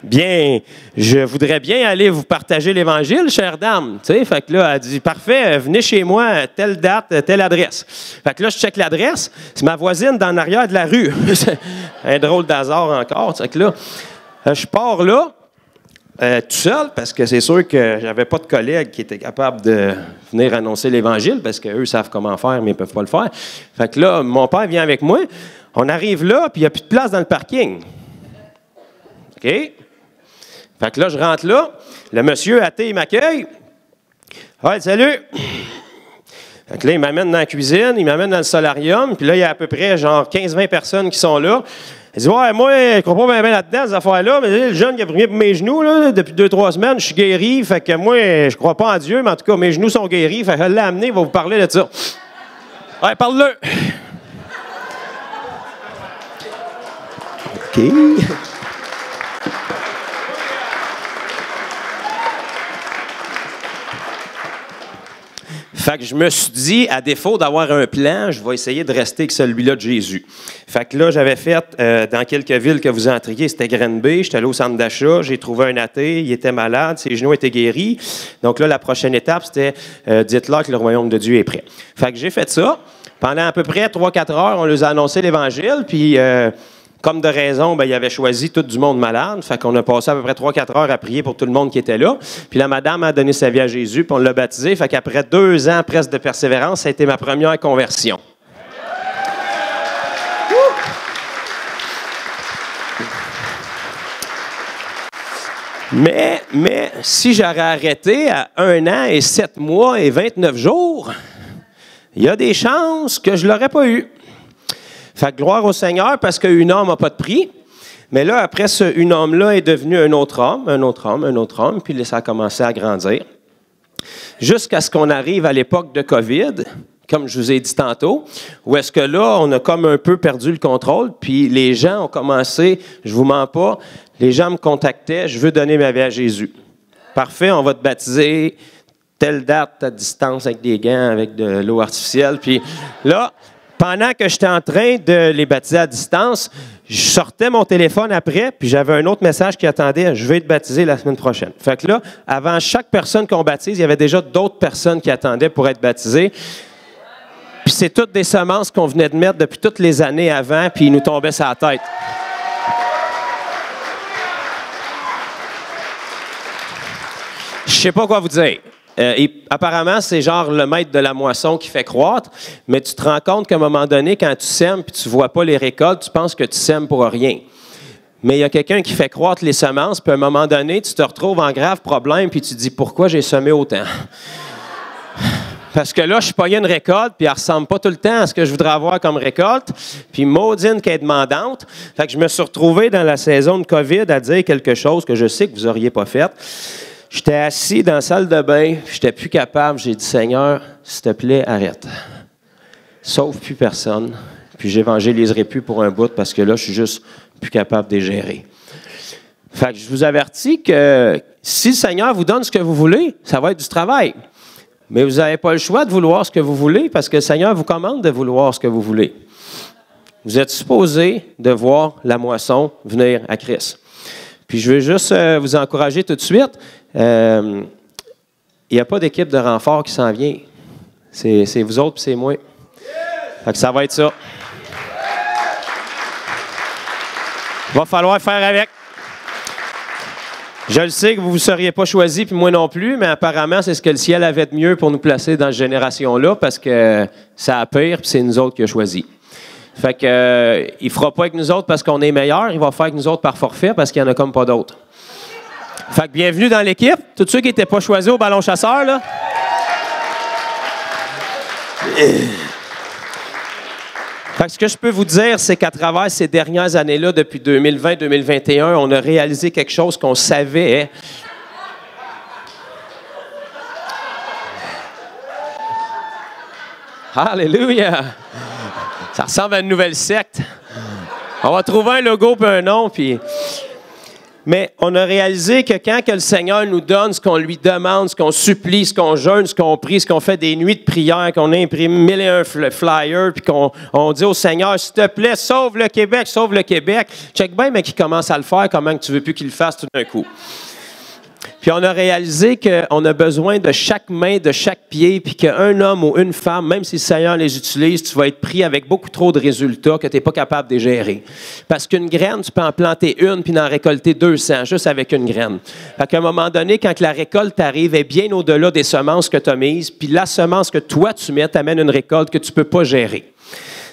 bien, je voudrais bien aller vous partager l'Évangile, chère dame. Fait que là, elle dit, parfait, venez chez moi, telle date, telle adresse. Fait que là, je check l'adresse. C'est ma voisine dans l'arrière de la rue. Un drôle d'hasard encore. Fait que là, je pars là, tout seul, parce que c'est sûr que j'avais pas de collègues qui étaient capables de venir annoncer l'Évangile, parce qu'eux savent comment faire, mais ils peuvent pas le faire. Fait que là, mon père vient avec moi. On arrive là, puis il n'y a plus de place dans le parking. OK? Fait que là, je rentre là. Le monsieur athée, il m'accueille. « Ouais, salut! » Fait que là, il m'amène dans la cuisine, il m'amène dans le solarium, puis là, il y a à peu près genre 15-20 personnes qui sont là. Il dit « Ouais, moi, je ne crois pas bien là-dedans, ces affaires-là, mais le jeune qui a prié pour mes genoux, là, depuis 2-3 semaines, je suis guéri, fait que moi, je ne crois pas en Dieu, mais en tout cas, mes genoux sont guéris, fait que je l'ai amené, il va vous parler de ça. Ouais, parle-le! » OK. Fait que je me suis dit, à défaut d'avoir un plan, je vais essayer de rester avec celui-là de Jésus. Fait que là, j'avais fait, dans quelques villes que vous entriez, c'était Granby, j'étais allé au centre d'achat, j'ai trouvé un athée, il était malade, ses genoux étaient guéris. Donc là, la prochaine étape, c'était, dites-leur que le royaume de Dieu est prêt. Fait que j'ai fait ça. Pendant à peu près 3-4 heures, on leur a annoncé l'Évangile, puis... comme de raison, ben, il avait choisi tout du monde malade. Fait qu'on a passé à peu près 3-4 heures à prier pour tout le monde qui était là. Puis la madame a donné sa vie à Jésus, puis on l'a baptisé. Fait qu'après 2 ans presque de persévérance, ça a été ma première conversion. Mais si j'aurais arrêté à 1 an et 7 mois et 29 jours, il y a des chances que je ne l'aurais pas eu. Fait que gloire au Seigneur, parce qu'une homme n'a pas de prix. Mais là, après, une homme-là est devenu un autre homme, puis là, ça a commencé à grandir. Jusqu'à ce qu'on arrive à l'époque de COVID, comme je vous ai dit tantôt, où est-ce que là, on a comme un peu perdu le contrôle, puis les gens ont commencé, je vous mens pas, les gens me contactaient, je veux donner ma vie à Jésus. Parfait, on va te baptiser, telle date, à distance, avec des gants, avec de l'eau artificielle, puis là... Pendant que j'étais en train de les baptiser à distance, Je sortais mon téléphone après, puis j'avais un autre message qui attendait « Je vais être baptisé la semaine prochaine ». Fait que là, avant chaque personne qu'on baptise, il y avait déjà d'autres personnes qui attendaient pour être baptisées. Puis c'est toutes des semences qu'on venait de mettre depuis toutes les années avant, puis ils nous tombaient sur la tête. Je sais pas quoi vous dire. Apparemment, c'est genre le maître de la moisson qui fait croître, mais tu te rends compte qu'à un moment donné, quand tu sèmes et tu ne vois pas les récoltes, tu penses que tu sèmes pour rien. Mais il y a quelqu'un qui fait croître les semences, puis à un moment donné, tu te retrouves en grave problème, puis tu te dis « Pourquoi j'ai semé autant? » Parce que là, je pognais une récolte, puis elle ne ressemble pas tout le temps à ce que je voudrais avoir comme récolte, puis maudine qu'elle est demandante. Fait que je me suis retrouvé dans la saison de COVID à dire quelque chose que je sais que vous n'auriez pas fait. J'étais assis dans la salle de bain, je n'étais plus capable. J'ai dit, Seigneur, s'il te plaît, arrête. Sauve plus personne, puis j'évangéliserai plus pour un bout parce que là, je suis juste plus capable de les gérer. Fait que je vous avertis que si le Seigneur vous donne ce que vous voulez, ça va être du travail. Mais vous n'avez pas le choix de vouloir ce que vous voulez parce que le Seigneur vous commande de vouloir ce que vous voulez. Vous êtes supposé de voir la moisson venir à Christ. Puis je veux juste vous encourager tout de suite. Il n'y a pas d'équipe de renfort qui s'en vient. C'est vous autres puis c'est moi. Fait que ça va être ça. Il va falloir faire avec. Je le sais que vous ne vous seriez pas choisi, puis moi non plus, mais apparemment, c'est ce que le ciel avait de mieux pour nous placer dans cette génération-là, parce que ça a pire, puis c'est nous autres qui a choisi. Fait que, il ne fera pas avec nous autres parce qu'on est meilleurs, il va faire avec nous autres par forfait parce qu'il n'y en a comme pas d'autres. Fait que bienvenue dans l'équipe. Tous ceux qui n'étaient pas choisis au ballon chasseur, là. Fait que ce que je peux vous dire, c'est qu'à travers ces dernières années-là, depuis 2020-2021, on a réalisé quelque chose qu'on savait. Alléluia! Ça ressemble à une nouvelle secte. On va trouver un logo et un nom, puis... Mais on a réalisé que quand que le Seigneur nous donne ce qu'on lui demande, ce qu'on supplie, ce qu'on jeûne, ce qu'on prie, ce qu'on fait des nuits de prière, qu'on imprime 1001 flyers, puis qu'on dit au Seigneur, s'il te plaît, sauve le Québec, sauve le Québec. Check bien, mais qu'il commence à le faire, comment que tu veux plus qu'il le fasse tout d'un coup. Puis on a réalisé qu'on a besoin de chaque main, de chaque pied, puis qu'un homme ou une femme, même si le Seigneur les utilise, tu vas être pris avec beaucoup trop de résultats que tu n'es pas capable de gérer. Parce qu'une graine, tu peux en planter une puis en récolter 200, juste avec une graine. Fait qu'à un moment donné, quand la récolte arrive, elle est bien au-delà des semences que tu as mises, puis la semence que toi tu mets t'amène une récolte que tu ne peux pas gérer.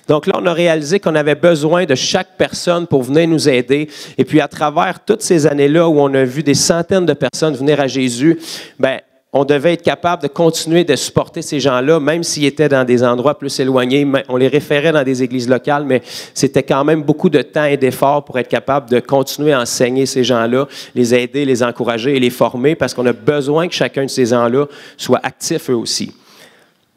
Donc là, on a réalisé qu'on avait besoin de chaque personne pour venir nous aider. Et puis, à travers toutes ces années-là où on a vu des centaines de personnes venir à Jésus, bien, on devait être capable de continuer de supporter ces gens-là, même s'ils étaient dans des endroits plus éloignés. On les référait dans des églises locales, mais c'était quand même beaucoup de temps et d'efforts pour être capable de continuer à enseigner ces gens-là, les aider, les encourager et les former, parce qu'on a besoin que chacun de ces gens-là soit actif eux aussi.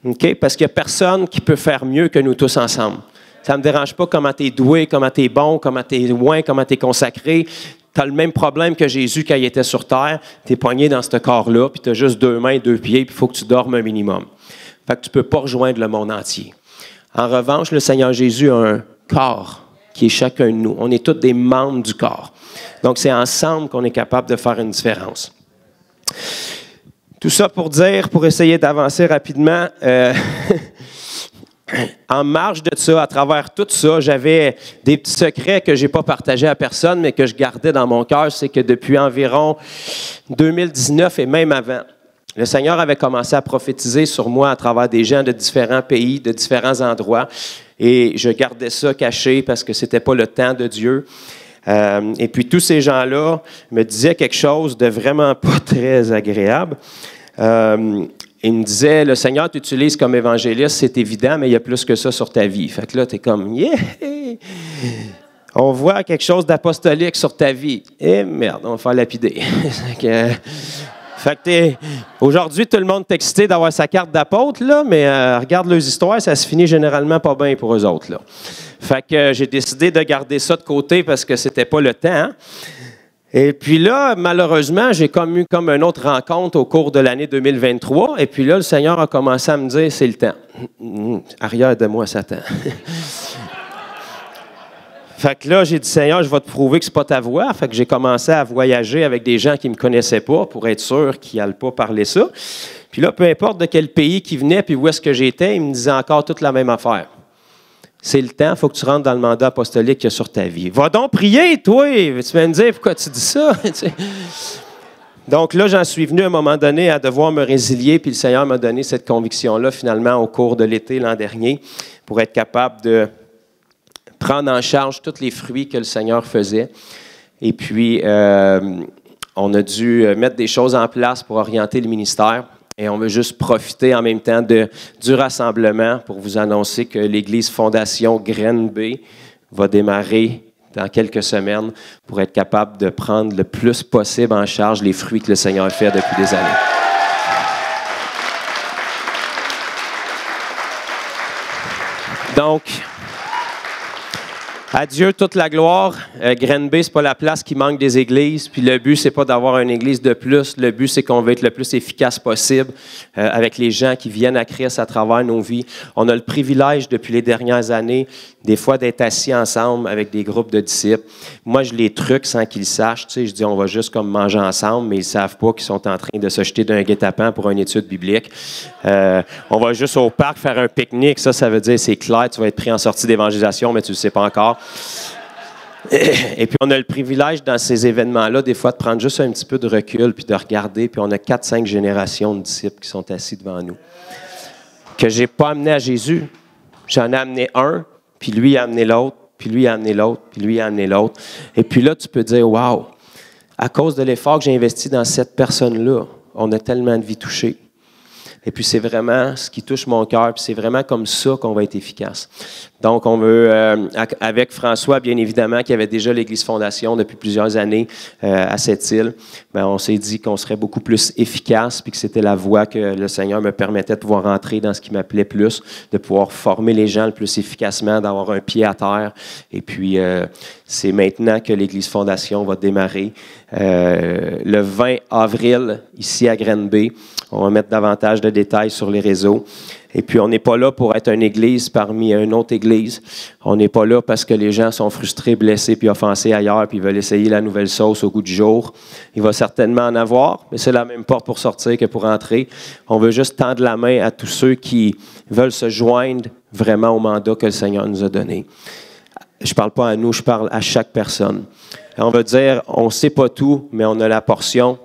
Okay? Parce qu'il n'y a personne qui peut faire mieux que nous tous ensemble. Ça ne me dérange pas comment tu es doué, comment tu es bon, comment tu es loin, comment tu es consacré. Tu as le même problème que Jésus quand il était sur terre. Tu es poigné dans ce corps-là, puis tu as juste 2 mains, 2 pieds, puis il faut que tu dormes un minimum. Fait que tu ne peux pas rejoindre le monde entier. En revanche, le Seigneur Jésus a un corps qui est chacun de nous. On est tous des membres du corps. Donc, c'est ensemble qu'on est capable de faire une différence. Tout ça pour dire, pour essayer d'avancer rapidement, en marge de ça, à travers tout ça, j'avais des petits secrets que je n'ai pas partagés à personne, mais que je gardais dans mon cœur. C'est que depuis environ 2019 et même avant, le Seigneur avait commencé à prophétiser sur moi à travers des gens de différents pays, de différents endroits. Et je gardais ça caché parce que ce n'était pas le temps de Dieu. Et puis tous ces gens-là me disaient quelque chose de vraiment pas très agréable. Ils me disaient, le Seigneur t'utilise comme évangéliste, c'est évident, mais il y a plus que ça sur ta vie. Fait que là, tu es comme, yeah! On voit quelque chose d'apostolique sur ta vie. Eh merde, on va faire lapider. Fait que aujourd'hui, tout le monde est excité d'avoir sa carte d'apôtre, là, mais regarde leurs histoires, ça se finit généralement pas bien pour eux autres, là. Fait que j'ai décidé de garder ça de côté parce que c'était pas le temps. Hein? Et puis là, malheureusement, j'ai eu comme une autre rencontre au cours de l'année 2023. Et puis là, le Seigneur a commencé à me dire, c'est le temps. Arrière de moi, Satan. Fait que là, j'ai dit, Seigneur, je vais te prouver que c'est pas ta voix. Fait que j'ai commencé à voyager avec des gens qui me connaissaient pas pour être sûr qu'ils n'allaient pas parler ça. Puis là, peu importe de quel pays qu'ils venaient puis où est-ce que j'étais, ils me disaient encore toute la même affaire. C'est le temps, il faut que tu rentres dans le mandat apostolique qu'il y a sur ta vie. Va donc prier, toi! Tu vas me dire, pourquoi tu dis ça? Donc là, j'en suis venu à un moment donné à devoir me résilier, puis le Seigneur m'a donné cette conviction-là, finalement, au cours de l'été l'an dernier, pour être capable de prendre en charge tous les fruits que le Seigneur faisait. Et puis, on a dû mettre des choses en place pour orienter le ministère. Et on veut juste profiter en même temps du rassemblement pour vous annoncer que l'Église Fondation Graine B va démarrer dans quelques semaines pour être capable de prendre le plus possible en charge les fruits que le Seigneur fait depuis des années. Donc, à Dieu toute la gloire. Graine B, ce n'est pas la place qui manque des églises. Puis le but, ce n'est pas d'avoir une église de plus. Le but, c'est qu'on veut être le plus efficace possible avec les gens qui viennent à Christ à travers nos vies. On a le privilège, depuis les dernières années, des fois d'être assis ensemble avec des groupes de disciples. Moi, je les truque sans qu'ils le sachent. Tu sais, je dis, on va juste comme manger ensemble, mais ils ne savent pas qu'ils sont en train de se jeter d'un guet-apens pour une étude biblique. On va juste au parc faire un pique-nique. Ça veut dire, c'est clair, tu vas être pris en sortie d'évangélisation, mais tu ne le sais pas encore. Et puis, on a le privilège dans ces événements-là, des fois, de prendre juste un petit peu de recul, puis de regarder, puis on a 4-5 générations de disciples qui sont assis devant nous. Que je n'ai pas amené à Jésus. J'en ai amené un, puis lui a amené l'autre, puis lui a amené l'autre, puis lui a amené l'autre. Et puis là, tu peux dire, wow, à cause de l'effort que j'ai investi dans cette personne-là, on a tellement de vies touchées. Et puis, c'est vraiment ce qui touche mon cœur, puis c'est vraiment comme ça qu'on va être efficace. Donc, on veut, avec François, bien évidemment, qui avait déjà l'Église Fondation depuis plusieurs années à cette île, bien, on s'est dit qu'on serait beaucoup plus efficace, puis que c'était la voie que le Seigneur me permettait de pouvoir entrer dans ce qui m'appelait plus, de pouvoir former les gens le plus efficacement, d'avoir un pied à terre. Et puis, c'est maintenant que l'Église Fondation va démarrer. Le 20 avril, ici à Graine B, on va mettre davantage de détails sur les réseaux. Et puis, on n'est pas là pour être une église parmi une autre église. On n'est pas là parce que les gens sont frustrés, blessés, puis offensés ailleurs, puis veulent essayer la nouvelle sauce au goût du jour. Il va certainement en avoir, mais c'est la même porte pour sortir que pour entrer. On veut juste tendre la main à tous ceux qui veulent se joindre vraiment au mandat que le Seigneur nous a donné. Je ne parle pas à nous, je parle à chaque personne. Et on va dire, on ne sait pas tout, mais on a la portion.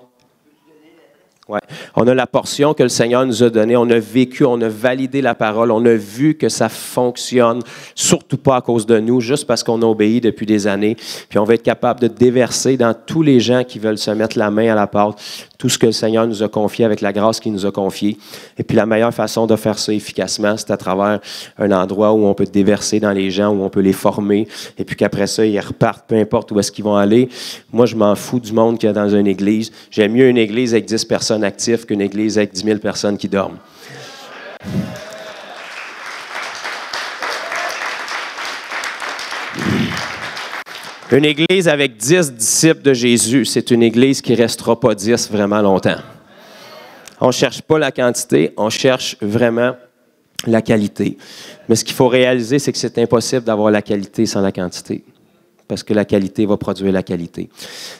Ouais. On a la portion que le Seigneur nous a donnée. On a vécu, on a validé la parole. On a vu que ça fonctionne, surtout pas à cause de nous, juste parce qu'on a obéi depuis des années. Puis on va être capable de déverser dans tous les gens qui veulent se mettre la main à la pâte tout ce que le Seigneur nous a confié avec la grâce qu'il nous a confiée. Et puis la meilleure façon de faire ça efficacement, c'est à travers un endroit où on peut déverser dans les gens, où on peut les former. Et puis qu'après ça, ils repartent, peu importe où est-ce qu'ils vont aller. Moi, je m'en fous du monde qu'il y a dans une église. J'aime mieux une église avec 10 personnes actives qu'une église avec 10 000 personnes qui dorment. Une église avec 10 disciples de Jésus, c'est une église qui ne restera pas 10 vraiment longtemps. On ne cherche pas la quantité, on cherche vraiment la qualité. Mais ce qu'il faut réaliser, c'est que c'est impossible d'avoir la qualité sans la quantité. Parce que la qualité va produire la qualité.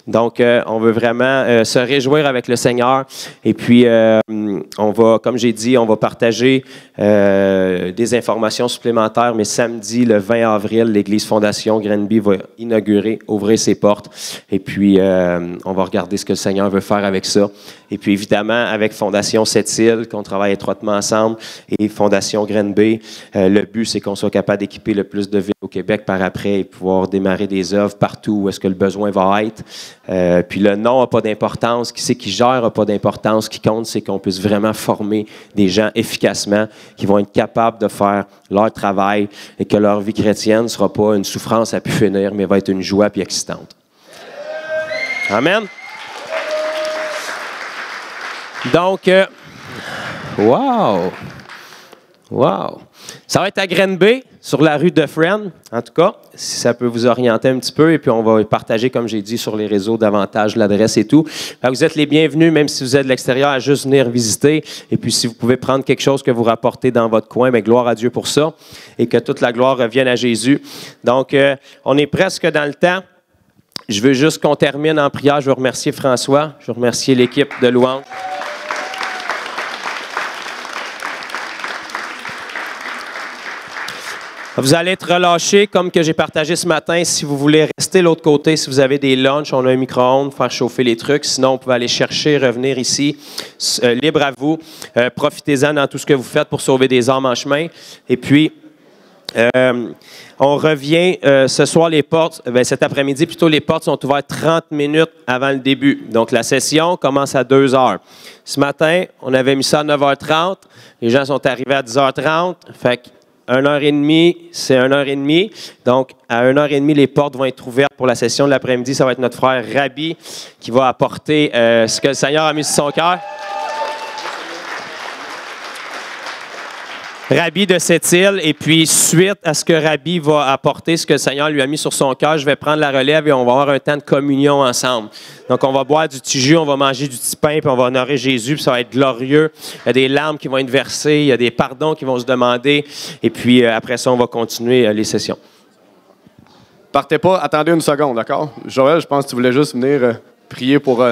Donc, on veut vraiment se réjouir avec le Seigneur. Et puis, on va, comme j'ai dit, on va partager des informations supplémentaires. Mais samedi, le 20 avril, l'Église Fondation Graine B va inaugurer, ouvrir ses portes. Et puis, on va regarder ce que le Seigneur veut faire avec ça. Et puis, évidemment, avec Fondation Sept-Îles, qu'on travaille étroitement ensemble, et Fondation Graine B, le but, c'est qu'on soit capable d'équiper le plus de villes au Québec par après et pouvoir démarrer des œuvres partout où est-ce que le besoin va être. Puis le nom n'a pas d'importance. Qui c'est qui gère n'a pas d'importance. Ce qui compte, c'est qu'on puisse vraiment former des gens efficacement qui vont être capables de faire leur travail et que leur vie chrétienne ne sera pas une souffrance à pu finir, mais va être une joie puis excitante. Amen. Donc, wow! Ça va être à Granby, sur la rue de Friend, en tout cas, si ça peut vous orienter un petit peu. Et puis, on va partager, comme j'ai dit, sur les réseaux davantage l'adresse et tout. Vous êtes les bienvenus, même si vous êtes de l'extérieur, à juste venir visiter. Et puis, si vous pouvez prendre quelque chose que vous rapportez dans votre coin, bien, gloire à Dieu pour ça. Et que toute la gloire revienne à Jésus. Donc, on est presque dans le temps. Je veux juste qu'on termine en prière. Je veux remercier François. Je veux remercier l'équipe de louange. Vous allez être relâchés, comme que j'ai partagé ce matin. Si vous voulez rester de l'autre côté, si vous avez des lunchs, on a un micro-ondes, faire chauffer les trucs. Sinon, vous pouvez aller chercher, revenir ici. Libre à vous. Profitez-en dans tout ce que vous faites pour sauver des âmes en chemin. Et puis, on revient ce soir, les portes, cet après-midi, plutôt, les portes sont ouvertes 30 minutes avant le début. Donc, la session commence à 2 heures. Ce matin, on avait mis ça à 9h30. Les gens sont arrivés à 10h30. Fait que 1h30, c'est 1h30. Donc, à 1h30, les portes vont être ouvertes pour la session de l'après-midi. Ça va être notre frère Rabbi qui va apporter ce que le Seigneur a mis sur son cœur. Rabbi de cette île. Et puis, suite à ce que Rabbi va apporter, ce que le Seigneur lui a mis sur son cœur, je vais prendre la relève et on va avoir un temps de communion ensemble. Donc, on va boire du petit jus, on va manger du petit pain, puis on va honorer Jésus, puis ça va être glorieux. Il y a des larmes qui vont être versées, il y a des pardons qui vont se demander. Et puis, après ça, on va continuer les sessions. Partez pas, attendez une seconde, d'accord? Joël, je pense que tu voulais juste venir prier pour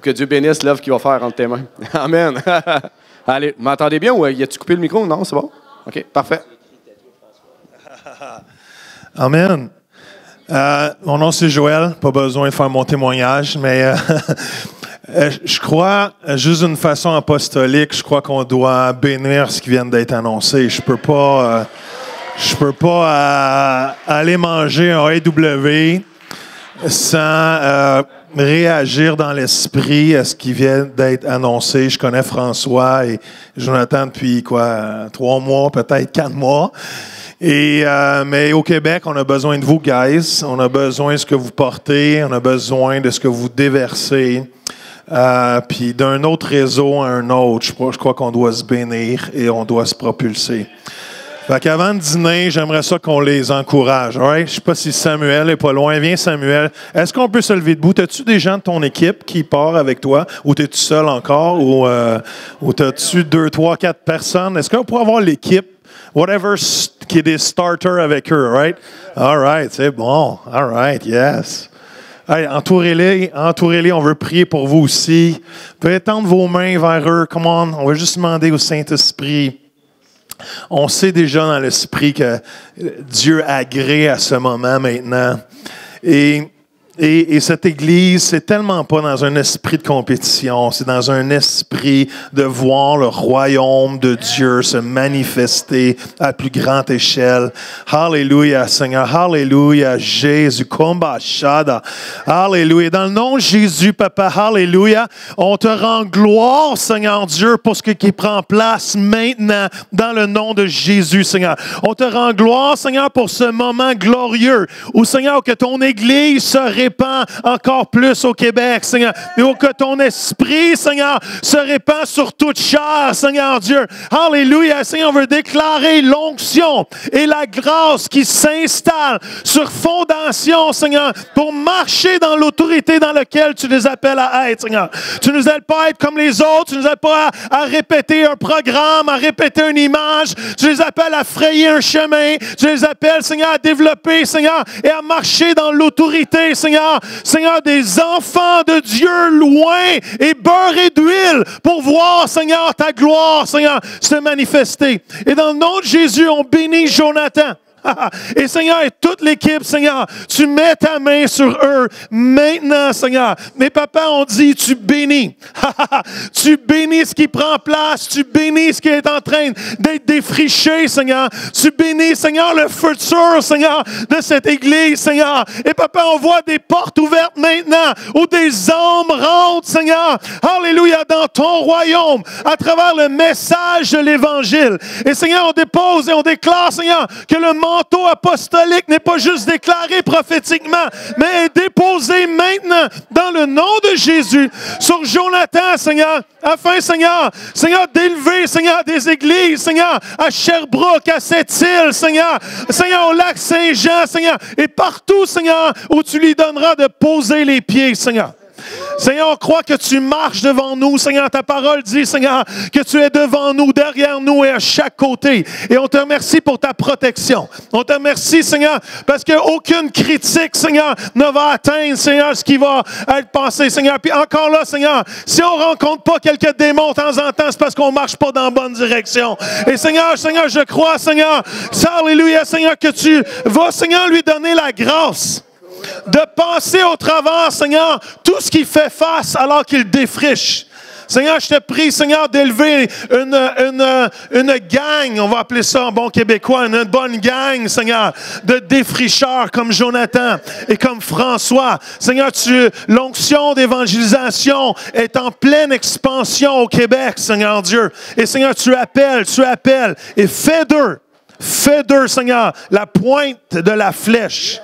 que Dieu bénisse l'œuvre qu'il va faire entre tes mains. Amen. Allez, m'entendez bien ou as-tu coupé le micro? Non, c'est bon? OK, parfait. Amen. Mon nom, c'est Joël. Pas besoin de faire mon témoignage, mais je crois, juste d'une façon apostolique, je crois qu'on doit bénir ce qui vient d'être annoncé. Je peux pas aller manger un AEW sans réagir dans l'esprit à ce qui vient d'être annoncé. Je connais François et Jonathan depuis 3 mois, peut-être 4 mois. Mais au Québec, on a besoin de vous, guys. On a besoin de ce que vous portez. On a besoin de ce que vous déversez. Puis d'un autre réseau à un autre, je crois qu'on doit se bénir et on doit se propulser. Fait qu'avant de dîner, j'aimerais ça qu'on les encourage. Right? Je ne sais pas si Samuel est pas loin. Viens, Samuel. Est-ce qu'on peut se lever debout? As-tu des gens de ton équipe qui partent avec toi? Ou t'es-tu seul encore? Ou t'as-tu 2, 3, 4 personnes? Est-ce qu'on pourrait avoir l'équipe? Whatever qui est des starters avec eux, right? All right, c'est bon. All right, yes. Hey, entourez-les, on veut prier pour vous aussi. Vous pouvez tendre vos mains vers eux. Come on, on va juste demander au Saint-Esprit. On sait déjà dans l'esprit que Dieu agrée à ce moment maintenant. Et cette Église, c'est tellement pas dans un esprit de compétition, c'est dans un esprit de voir le royaume de Dieu se manifester à plus grande échelle. Alléluia, Seigneur. Alléluia, Jésus. Komba Shada. Alléluia. Dans le nom de Jésus, Papa, Alléluia, on te rend gloire, Seigneur Dieu, pour ce qui prend place maintenant dans le nom de Jésus, Seigneur. On te rend gloire, Seigneur, pour ce moment glorieux où, Seigneur, que ton Église se répand encore plus au Québec, Seigneur. Et que ton esprit, Seigneur, se répand sur toute chair, Seigneur Dieu. Alléluia, Seigneur, on veut déclarer l'onction et la grâce qui s'installe sur fondation, Seigneur, pour marcher dans l'autorité dans laquelle tu les appelles à être, Seigneur. Tu nous appelles pas à être comme les autres, tu nous appelles pas à répéter un programme, à répéter une image, tu les appelles à frayer un chemin, tu les appelles, Seigneur, à développer, Seigneur, et à marcher dans l'autorité, Seigneur. Seigneur, des enfants de Dieu loin et beurrés d'huile pour voir, Seigneur, ta gloire, Seigneur, se manifester. Et dans le nom de Jésus, on bénit Jonathan. Et Seigneur, et toute l'équipe, Seigneur, tu mets ta main sur eux maintenant, Seigneur. Mais papa, on dit, tu bénis. Tu bénis ce qui prend place. Tu bénis ce qui est en train d'être défriché, Seigneur. Tu bénis, Seigneur, le futur, Seigneur, de cette Église, Seigneur. Et papa, on voit des portes ouvertes maintenant où des âmes rentrent, Seigneur. Alléluia, dans ton royaume, à travers le message de l'Évangile. Et Seigneur, on dépose et on déclare, Seigneur, que le monde manteau apostolique n'est pas juste déclaré prophétiquement, mais est déposé maintenant dans le nom de Jésus sur Jonathan, Seigneur, afin, Seigneur, d'élever, Seigneur, des églises, Seigneur, à Sherbrooke, à Sept-Îles, Seigneur, au lac Saint-Jean, Seigneur, et partout, Seigneur, où tu lui donneras de poser les pieds, Seigneur. Seigneur, on croit que tu marches devant nous. Seigneur, ta parole dit, Seigneur, que tu es devant nous, derrière nous et à chaque côté. Et on te remercie pour ta protection. On te remercie, Seigneur, parce qu'aucune critique, Seigneur, ne va atteindre, Seigneur, ce qui va être pensé, Seigneur. Puis encore là, Seigneur, si on ne rencontre pas quelques démons de temps en temps, c'est parce qu'on ne marche pas dans la bonne direction. Et Seigneur, je crois, Seigneur, alléluia, Seigneur, que tu vas, Seigneur, lui donner la grâce de passer au travers, Seigneur, tout ce qui fait face alors qu'il défriche. Seigneur, je te prie, Seigneur, d'élever une gang, on va appeler ça en bon québécois, une bonne gang, Seigneur, de défricheurs comme Jonathan et comme François. Seigneur, l'onction d'évangélisation est en pleine expansion au Québec, Seigneur Dieu. Et Seigneur, tu appelles, et fais d'eux, Seigneur, la pointe de la flèche.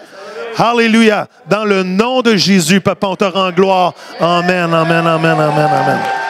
Alléluia. Dans le nom de Jésus, Papa, on te rend gloire. Amen, amen, amen, amen, amen.